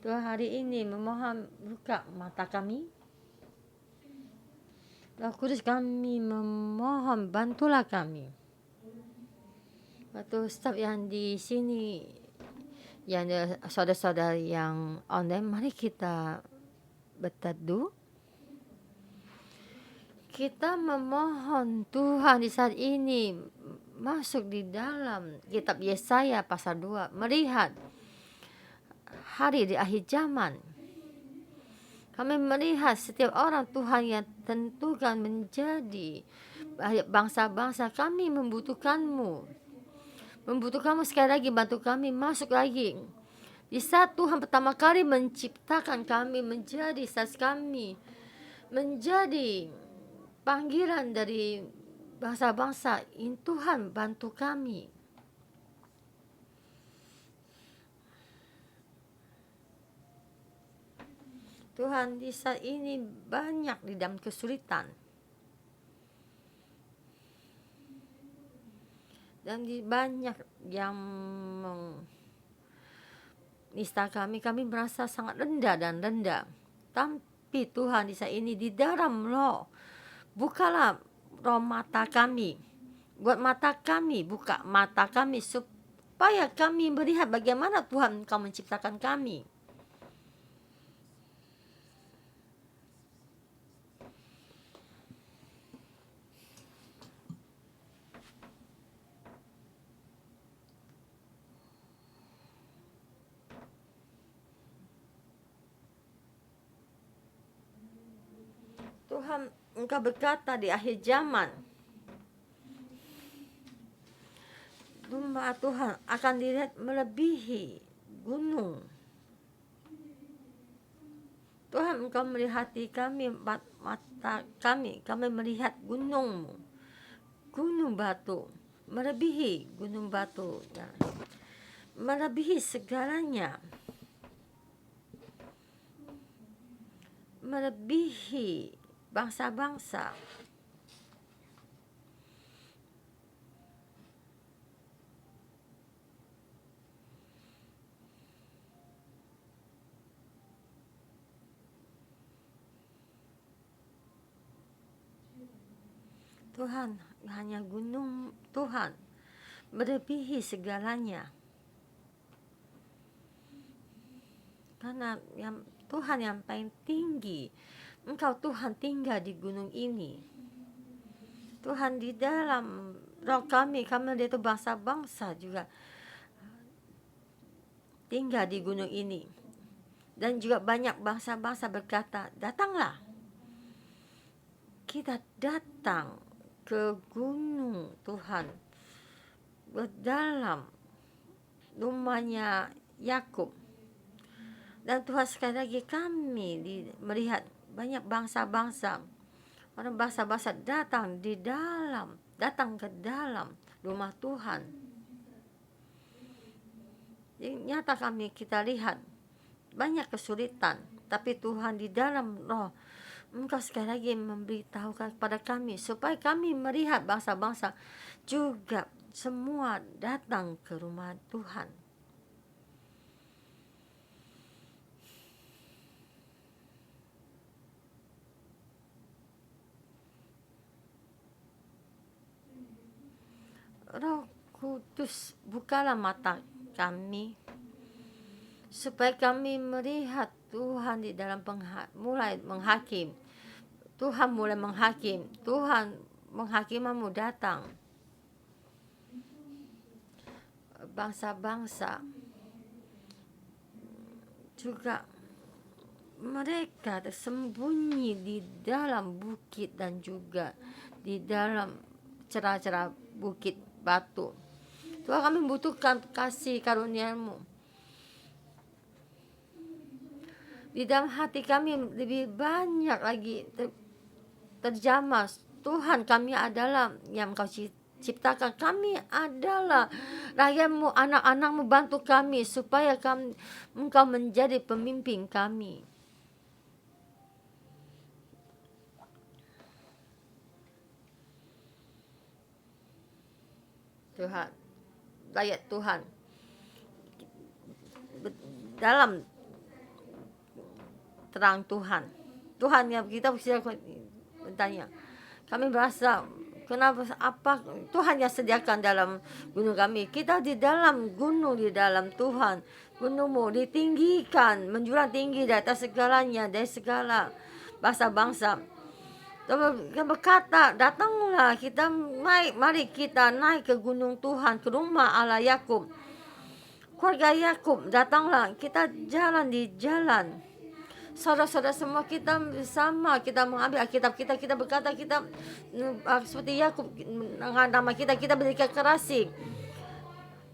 Speaker 1: Tuhan, hari ini memohon buka mata kami. Roh Kudus, kami memohon bantulah kami. Waktu staf yang di sini, yang saudara-saudara yang online, mari kita berteduh. Kita memohon Tuhan di saat ini masuk di dalam kitab Yesaya pasal 2, melihat hari di akhir zaman. Kami melihat setiap orang Tuhan yang tentukan menjadi bangsa-bangsa. Kami membutuhkan-Mu. Membutuhkan-Mu sekali lagi, bantu kami masuk lagi. Di saat Tuhan pertama kali menciptakan kami menjadi saat kami menjadi panggilan dari bangsa-bangsa, Tuhan bantu kami. Tuhan, di saat ini banyak di dalam kesulitan. Dan banyak yang menista kami merasa sangat rendah dan rendah. Tapi Tuhan di saat ini di dalam roh, bukalah roh mata kami, buat mata kami, buka mata kami supaya kami melihat bagaimana Tuhan Engkau menciptakan kami. Tuhan Engkau berkata di akhir zaman, domba Tuhan akan dilihat melebihi gunung. Tuhan Engkau melihati kami, mata kami melihat gunung-Mu, gunung batu, melebihi gunung batu, ya. Melebihi segalanya, melebihi bangsa-bangsa. Tuhan, hanya gunung Tuhan melebihi segalanya. Karena Tuhan yang paling tinggi, Engkau Tuhan tinggal di gunung ini. Tuhan di dalam roh kami lihat itu bangsa-bangsa juga tinggal di gunung ini. Dan juga banyak bangsa-bangsa berkata, datanglah, kita datang ke gunung Tuhan, berdalam rumahnya Yakub. Dan Tuhan sekali lagi kami melihat banyak bangsa-bangsa, orang bangsa-bangsa datang ke dalam rumah Tuhan. Jadi nyata kita lihat banyak kesulitan, tapi Tuhan di dalam roh Engkau sekali lagi memberitahukan kepada kami supaya kami melihat bangsa-bangsa juga semua datang ke rumah Tuhan. Roh Kudus, bukalah mata kami supaya kami melihat Tuhan di dalam mulai menghakim. Tuhan mulai menghakim. Tuhan menghakimamu datang. Bangsa-bangsa juga mereka tersembunyi di dalam bukit dan juga di dalam celah-celah bukit batu. Tuhan, kami membutuhkan kasih karunia-Mu. Di dalam hati kami lebih banyak lagi terjamah, Tuhan kami adalah yang Engkau ciptakan. Kami adalah rakyat-Mu, anak-anak-Mu, bantu kami supaya Engkau menjadi pemimpin kami. Tuhan, rakyat Tuhan dalam terang Tuhan. Tuhan yang kita bisa bertanya, kami merasa apa Tuhan yang sediakan dalam gunung kami. Kita di dalam gunung, di dalam Tuhan. Gunung-Mu ditinggikan, menjulang tinggi di atas segalanya, dari segala bangsa-bangsa. Dia berkata, datanglah kita naik, mari kita naik ke gunung Tuhan, ke rumah Allah Yakub. Keluarga Yakub, datanglah kita jalan di jalan. Saudara-saudara semua kita bersama, kita mengambil Alkitab kita berkata kita seperti Yakub, nama kita berikan kerasi.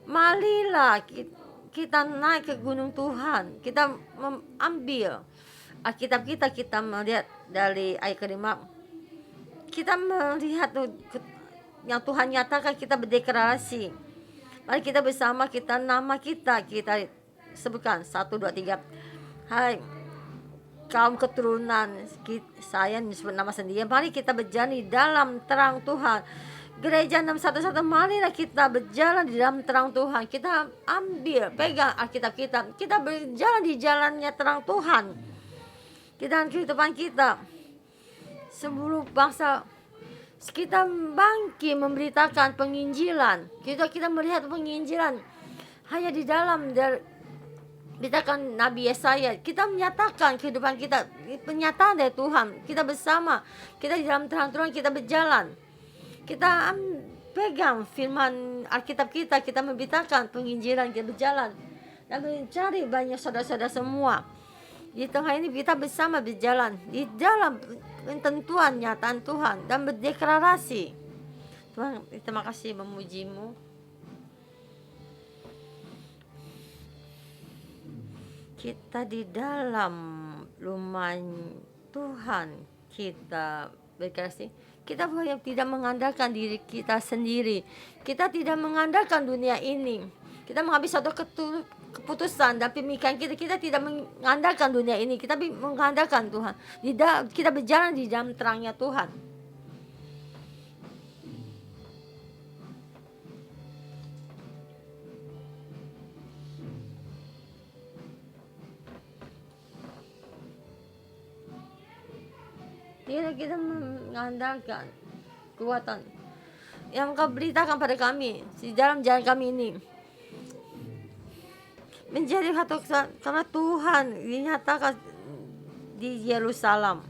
Speaker 1: Marilah kita naik ke gunung Tuhan, kita mengambil Alkitab kita melihat dari ayat kelima. Kita melihat yang Tuhan nyatakan, kita berdeklarasi. Mari kita bersama, kita nama kita sebutkan 1, 2, 3. Hai kaum keturunan saya disebut nama sendiri, mari kita berjalan di dalam terang Tuhan. Gereja 611, marilah kita berjalan di dalam terang Tuhan. Kita pegang Alkitab kita berjalan di jalannya terang Tuhan. kita kehidupan kita. Sebelum bangsa kita bangkit memberitakan penginjilan. Kita melihat penginjilan hanya di dalam beritakan Nabi Yesaya. Kita menyatakan kehidupan kita, penyataan dari Tuhan. Kita bersama, kita di dalam terang-terang kita berjalan. Kita pegang firman Alkitab kita memberitakan penginjilan, kita berjalan dan mencari banyak saudara-saudara semua. Di tengah ini kita bersama berjalan di dalam ketentuan nyataan Tuhan dan berdeklarasi. Tuhan, terima kasih memuji-Mu. Kita di dalam rumah Tuhan kita berkasih. Kita tidak mengandalkan diri kita sendiri. Kita tidak mengandalkan dunia ini. Kita mengambil satu keputusan dan pemikiran kita tidak mengandalkan dunia ini. Kita mengandalkan Tuhan. Kita berjalan di dalam terangnya Tuhan. Kita mengandalkan kekuatan yang Kau beritakan pada kami di dalam jalan kami ini. Menjadi satu karena Tuhan dinyatakan di Yerusalem.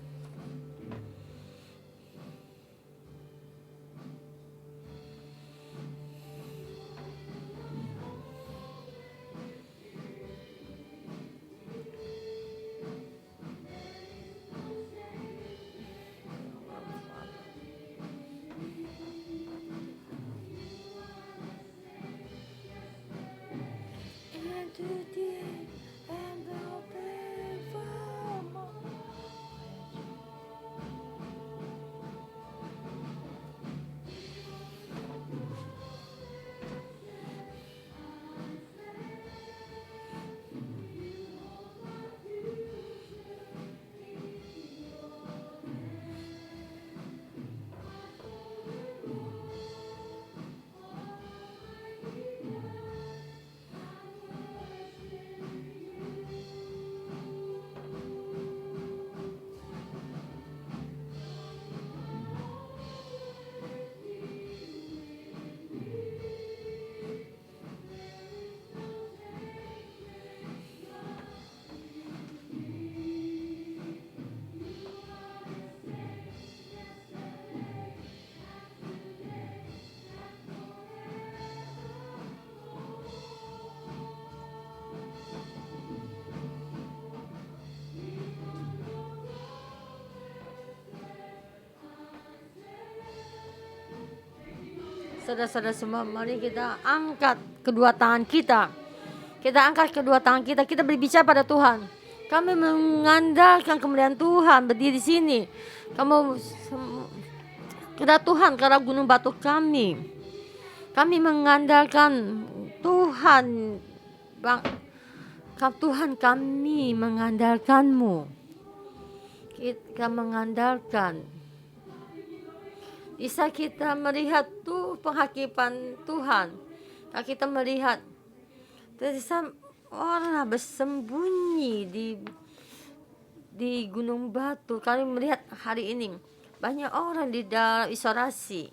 Speaker 1: Saudara-saudara semua, mari kita angkat kedua tangan kita. Kita angkat kedua tangan kita. Kita berbicara pada Tuhan. Kami mengandalkan kemuliaan Tuhan berdiri di sini. Kepada Tuhan karena gunung batu kami. Kami mengandalkan Tuhan. Tuhan, kami mengandalkan-Mu. Kita mengandalkan. Bisa kita melihat tuh penghakiman Tuhan. Kalau kita melihat bisa orang bersembunyi di gunung batu. Kami melihat hari ini banyak orang di dalam isolasi.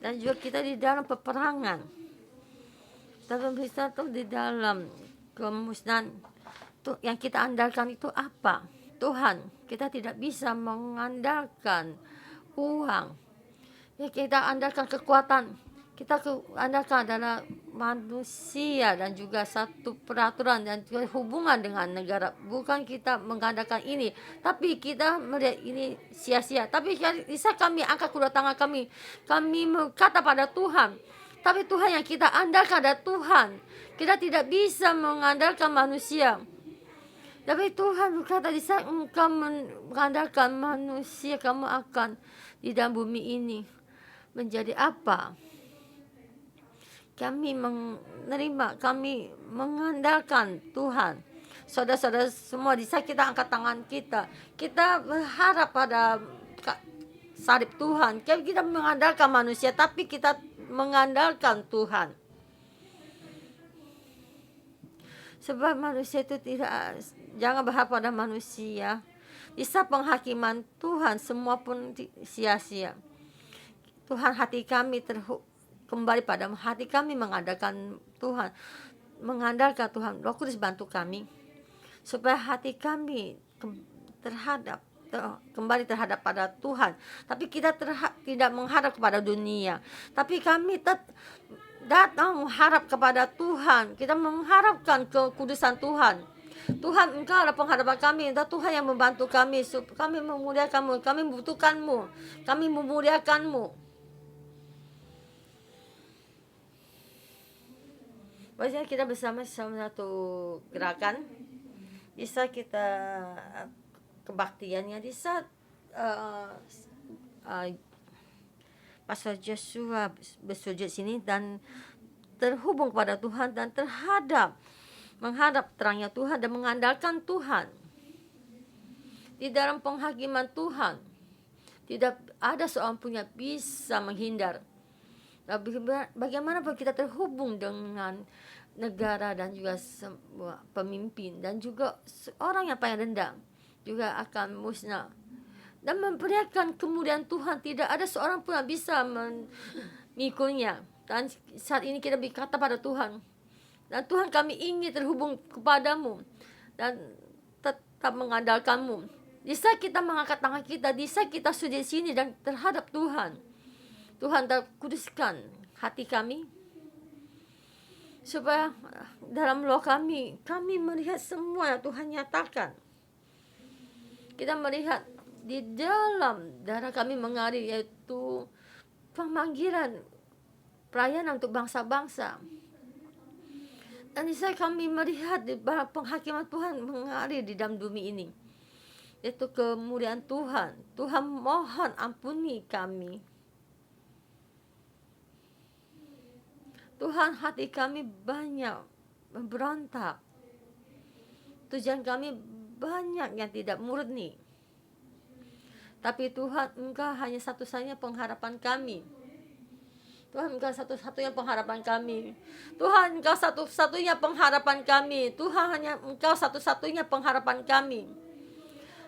Speaker 1: Dan juga kita di dalam peperangan. Tapi bisa tuh di dalam kemusnahan. Tuh yang kita andalkan itu apa? Tuhan, kita tidak bisa mengandalkan uang. Ya, kita andalkan kekuatan. Kita andalkan adalah manusia dan juga satu peraturan dan juga hubungan dengan negara. Bukan kita mengandalkan ini, tapi kita melihat ini sia-sia. Tapi bisa kami angkat kedua tangan kami. Kami berkata pada Tuhan. Tapi Tuhan yang kita andalkan adalah Tuhan. Kita tidak bisa mengandalkan manusia. Tapi Tuhan berkata, di saat engkau mengandalkan manusia, kamu akan di dalam bumi ini menjadi apa? Kami menerima, kami mengandalkan Tuhan. Saudara-saudara semua, di saat kita angkat tangan kita berharap pada salib Tuhan. Kita mengandalkan manusia, tapi kita mengandalkan Tuhan. Sebab manusia itu jangan berharap pada manusia. Di saat penghakiman Tuhan semua pun sia-sia. Tuhan, hati kami kembali pada hati kami mengandalkan Tuhan. Mengandalkan Tuhan. Roh Kudus bantu kami supaya hati kami kembali terhadap pada Tuhan. Tapi kita tidak menghadap kepada dunia. Tapi kami datang mengharap kepada Tuhan. Kita mengharapkan kekudusan Tuhan. Tuhan, Engkau adalah pengharapan kami. Dan Tuhan yang membantu kami. Kami memuliakan-Mu. Kami membutuhkan-Mu. Kami memuliakan-Mu. Biasanya kita bersama satu gerakan. Di saat kita kebaktiannya, di saat Pastor Joshua bersujud sini dan terhubung kepada Tuhan dan menghadap terangnya Tuhan dan mengandalkan Tuhan di dalam penghakiman Tuhan. Tidak ada seorang pun yang bisa menghindar. Bagaimanapun kita terhubung dengan negara dan juga semua pemimpin dan juga orang yang paling rendah juga akan musnah dan memperlihatkan kemuliaan Tuhan. Tidak ada seorang pun yang bisa mengikutnya. Dan saat ini kita berkata pada Tuhan, dan Tuhan, kami ingin terhubung kepadamu dan tetap mengandalkanmu. Di saat kita mengangkat tangan kita, di saat kita sujud di sini dan terhadap Tuhan, Tuhan kuduskan hati kami supaya dalam roh kami melihat semua yang Tuhan nyatakan. Kita melihat di dalam darah kami mengalir, yaitu pemanggilan pelayanan untuk bangsa-bangsa. Dan di saat kami melihat di penghakiman Tuhan mengalir di dalam bumi ini, yaitu kemuliaan Tuhan. Tuhan, mohon ampuni kami. Tuhan, hati kami banyak memberontak. Tujuan kami banyak yang tidak murni. Tapi Tuhan, Engkau hanya satu-satunya pengharapan kami. Tuhan, Engkau satu-satunya pengharapan kami. Tuhan, Engkau satu-satunya pengharapan kami. Tuhan, hanya Engkau satu-satunya pengharapan kami.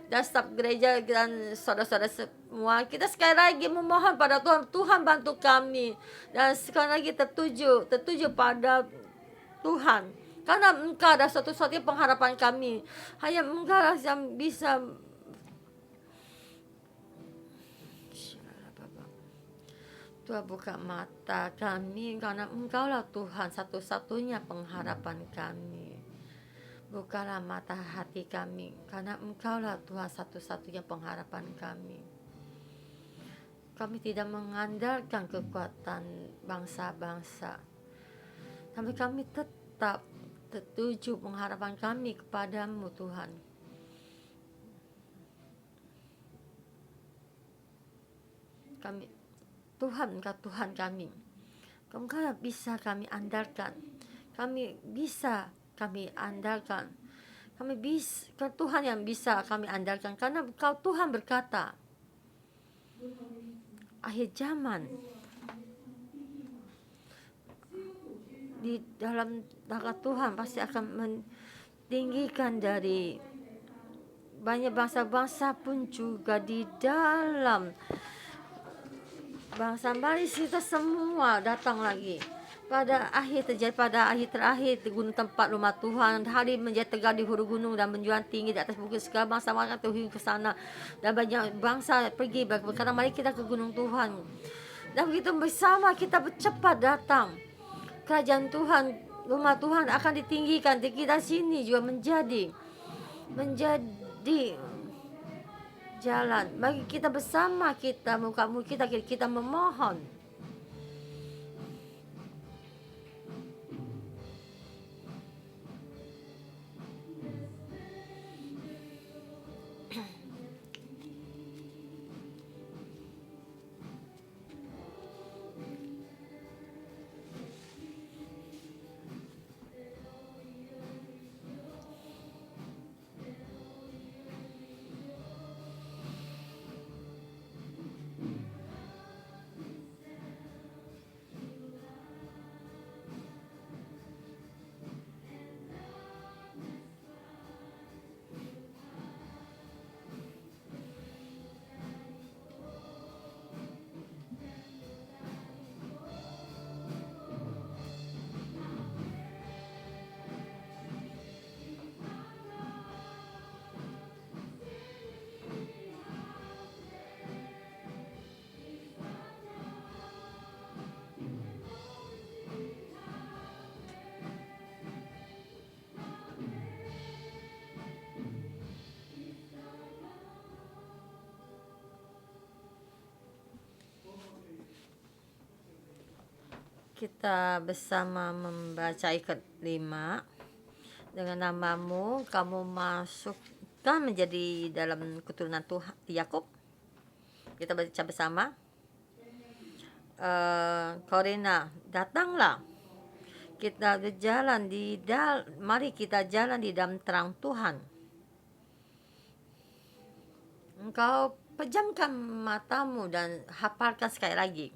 Speaker 1: Dan staf gereja dan saudara-saudara semua, kita sekali lagi memohon pada Tuhan, Tuhan bantu kami. Dan sekali lagi tertuju pada Tuhan. Karena Engkau adalah satu-satunya pengharapan kami. Hanya Engkau yang bisa Tuhan buka mata kami, karena Engkaulah Tuhan satu-satunya pengharapan kami. Bukalah mata hati kami, karena Engkaulah Tuhan satu-satunya pengharapan kami. Kami tidak mengandalkan kekuatan bangsa-bangsa, tapi kami tetap tertuju pengharapan kami kepadamu Tuhan. Tuhan, Engkau Tuhan kami. Engkau bisa kami andalkan. Kami andalkan. Tuhan yang bisa kami andalkan. Karena Engkau Tuhan berkata, akhir zaman di dalam tangan Tuhan pasti akan meninggikan dari banyak bangsa-bangsa pun juga di dalam bangsa Bali, kita semua datang lagi pada akhir terakhir di gunung tempat rumah Tuhan. Hari menjadi tegar di hulu gunung dan menjulang tinggi di atas bukit, segala bangsa akan terhuyung ke sana dan banyak bangsa pergi berkata, mari kita ke gunung Tuhan. Dan begitu bersama kita bercepat datang. Kerajaan Tuhan, rumah Tuhan akan ditinggikan. Di kita sini juga menjadi jalan bagi kita bersama, kita muka-muka kita memohon. Kita bersama membaca ayat 5. Dengan namamu kamu masukkan menjadi dalam keturunan Tuhan Yakub. Kita baca bersama. Korina, datanglah. Kita berjalan mari kita jalan di dalam terang Tuhan. Engkau pejamkan matamu dan hafalkan sekali lagi.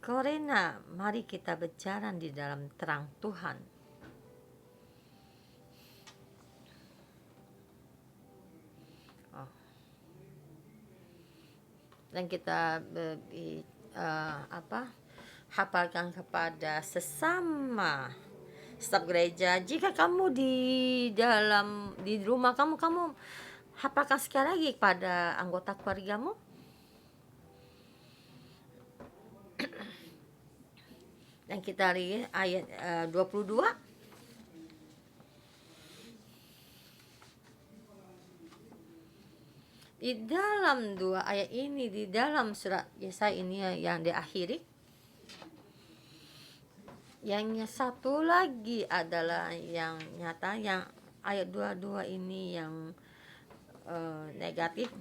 Speaker 1: Korina, mari kita berjalan di dalam terang Tuhan. Dan kita hafalkan kepada sesama staf gereja. Jika kamu di rumah kamu hafalkan sekali lagi kepada anggota keluargamu. Dan kita lihat ayat 22. Di dalam dua ayat ini, di dalam surat Yesaya ini yang diakhiri. Yang satu lagi adalah yang nyata, yang ayat 22 ini yang negatif.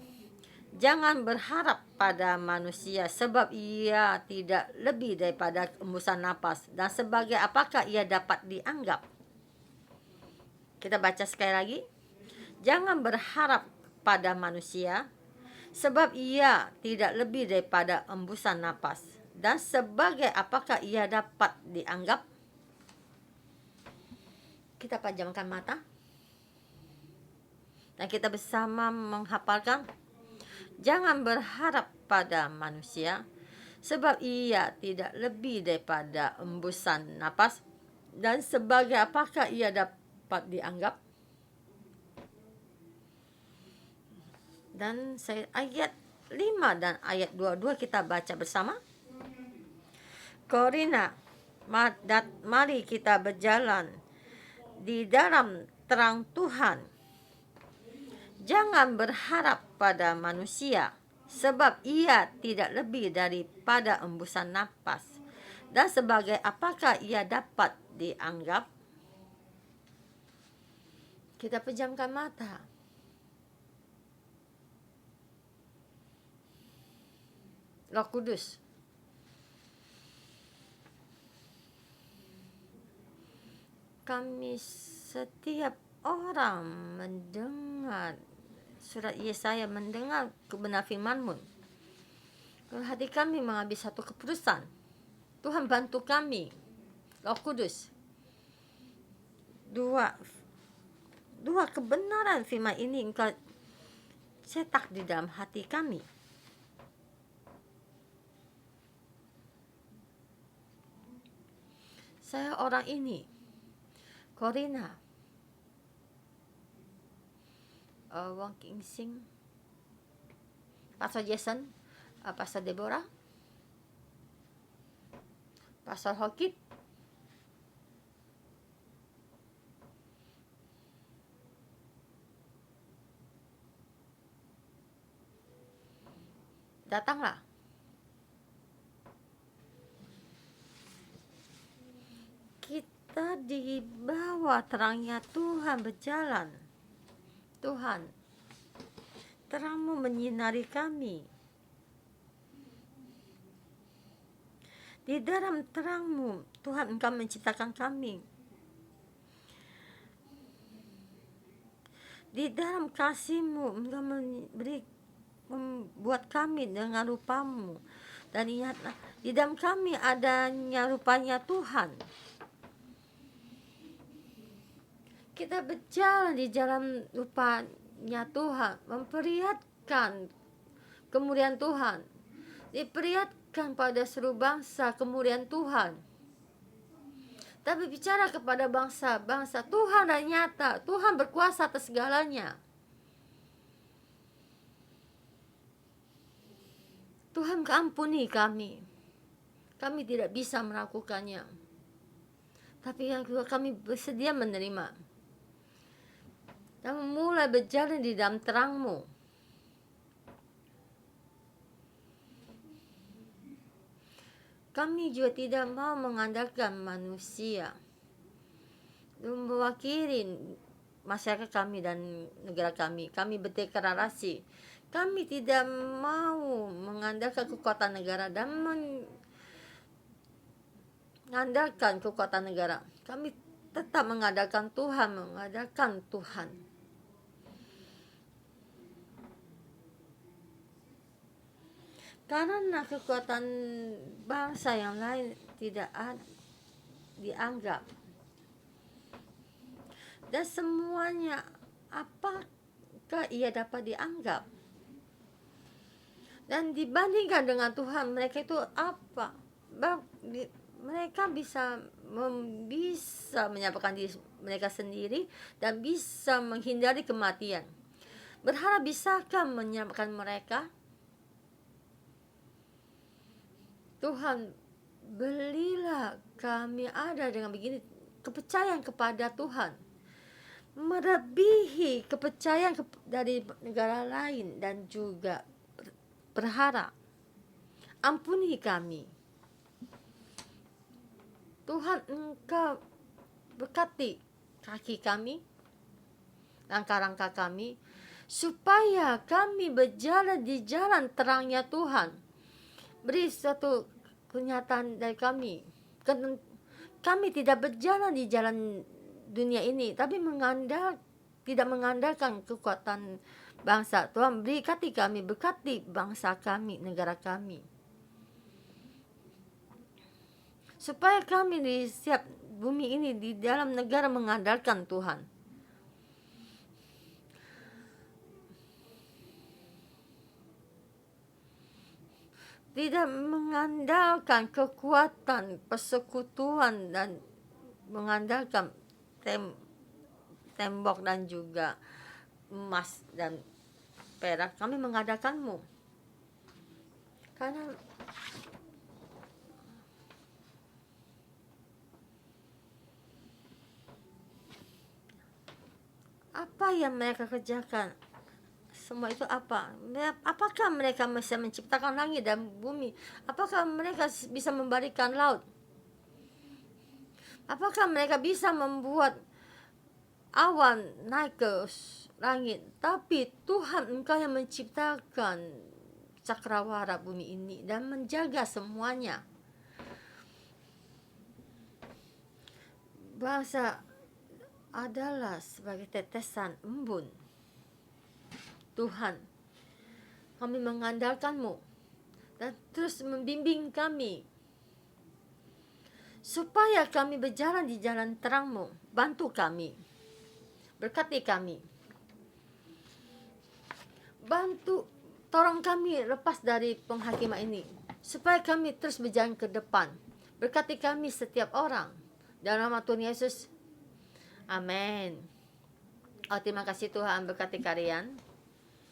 Speaker 1: Jangan berharap pada manusia, sebab ia tidak lebih daripada embusan napas, dan sebagai apakah ia dapat dianggap. Kita baca sekali lagi. Jangan berharap pada manusia, sebab ia tidak lebih daripada embusan napas, dan sebagai apakah ia dapat dianggap. Kita pejamkan mata dan kita bersama menghafalkan. Jangan berharap pada manusia, sebab ia tidak lebih daripada embusan napas, dan sebagai apakah ia dapat dianggap. Dan ayat 5 dan ayat 22 kita baca bersama. Korina, mari kita berjalan di dalam terang Tuhan. Jangan berharap pada manusia, sebab ia tidak lebih daripada embusan napas, dan sebagai apakah ia dapat dianggap. Kita pejamkan mata. Roh Kudus, kami setiap orang mendengar surat Yesaya, mendengar kebenaran firman-Mu. Hati kami mengambil satu keputusan. Tuhan bantu kami. Roh Kudus. Dua kebenaran firman ini Engkau cetak di dalam hati kami. Saya orang ini, Korina, Wong King Sing, Pastor Jason, Pastor Deborah, Pastor Hokit, datanglah. Kita di bawah terangnya Tuhan berjalan. Tuhan, terang-Mu menyinari kami. Di dalam terang-Mu, Tuhan, Engkau menciptakan kami. Di dalam kasih-Mu, Engkau membuat kami dengan rupa-Mu. Dan ingatlah, di dalam kami adanya rupanya Tuhan. Kita berjalan di dalam rupanya Tuhan, memperlihatkan kemuliaan Tuhan, diperlihatkan pada seluruh bangsa kemuliaan Tuhan. Tapi bicara kepada bangsa-bangsa, Tuhan dan nyata, Tuhan berkuasa atas segalanya. Tuhan ampuni kami. Kami tidak bisa melakukannya. Tapi yang kedua, kami bersedia menerima. Dan mulai berjalan di dalam terang-Mu. kami juga tidak mau mengandalkan manusia mewakili masyarakat kami dan negara kami. Kami berdeklarasi, kami tidak mau mengandalkan kekuatan negara dan mengandalkan kekuatan negara. Kami tetap mengandalkan Tuhan. Karena kekuatan bangsa yang lain tidak dianggap. Dan semuanya, apakah ia dapat dianggap? Dan dibandingkan dengan Tuhan, mereka itu apa? Mereka bisa menyampaikan diri mereka sendiri dan bisa menghindari kematian. Berharap bisakah menyelamatkan mereka? Tuhan, belilah kami ada dengan begini kepercayaan kepada Tuhan, melebihi kepercayaan dari negara lain, dan juga berharap ampuni kami. Tuhan, Engkau berkati kaki kami, langkah-langkah kami, supaya kami berjalan di jalan terangnya Tuhan. Beri suatu kenyataan dari kami. Kami tidak berjalan di jalan dunia ini, tapi tidak mengandalkan kekuatan bangsa. Tuhan, berkati kami, berkati bangsa kami, negara kami, supaya kami di setiap bumi ini, di dalam negara, mengandalkan Tuhan. Tidak mengandalkan kekuatan persekutuan dan mengandalkan tembok dan juga emas dan perak. Kami mengandalkan-Mu. Karena apa yang mereka kerjakan, semua itu apa? Apakah mereka bisa menciptakan langit dan bumi? Apakah mereka bisa membalikan laut? Apakah mereka bisa membuat awan naik ke langit? Tapi Tuhan, Engkau yang menciptakan cakrawala bumi ini dan menjaga semuanya. Bangsa adalah sebagai tetesan embun. Tuhan, kami mengandalkan-Mu dan terus membimbing kami supaya kami berjalan di jalan terang-Mu. Bantu kami, berkati kami, bantu, tolong kami lepas dari penghakiman ini supaya kami terus berjalan ke depan. Berkati kami setiap orang dalam nama Tuhan Yesus. Amin. Oh, terima kasih Tuhan, berkati kalian.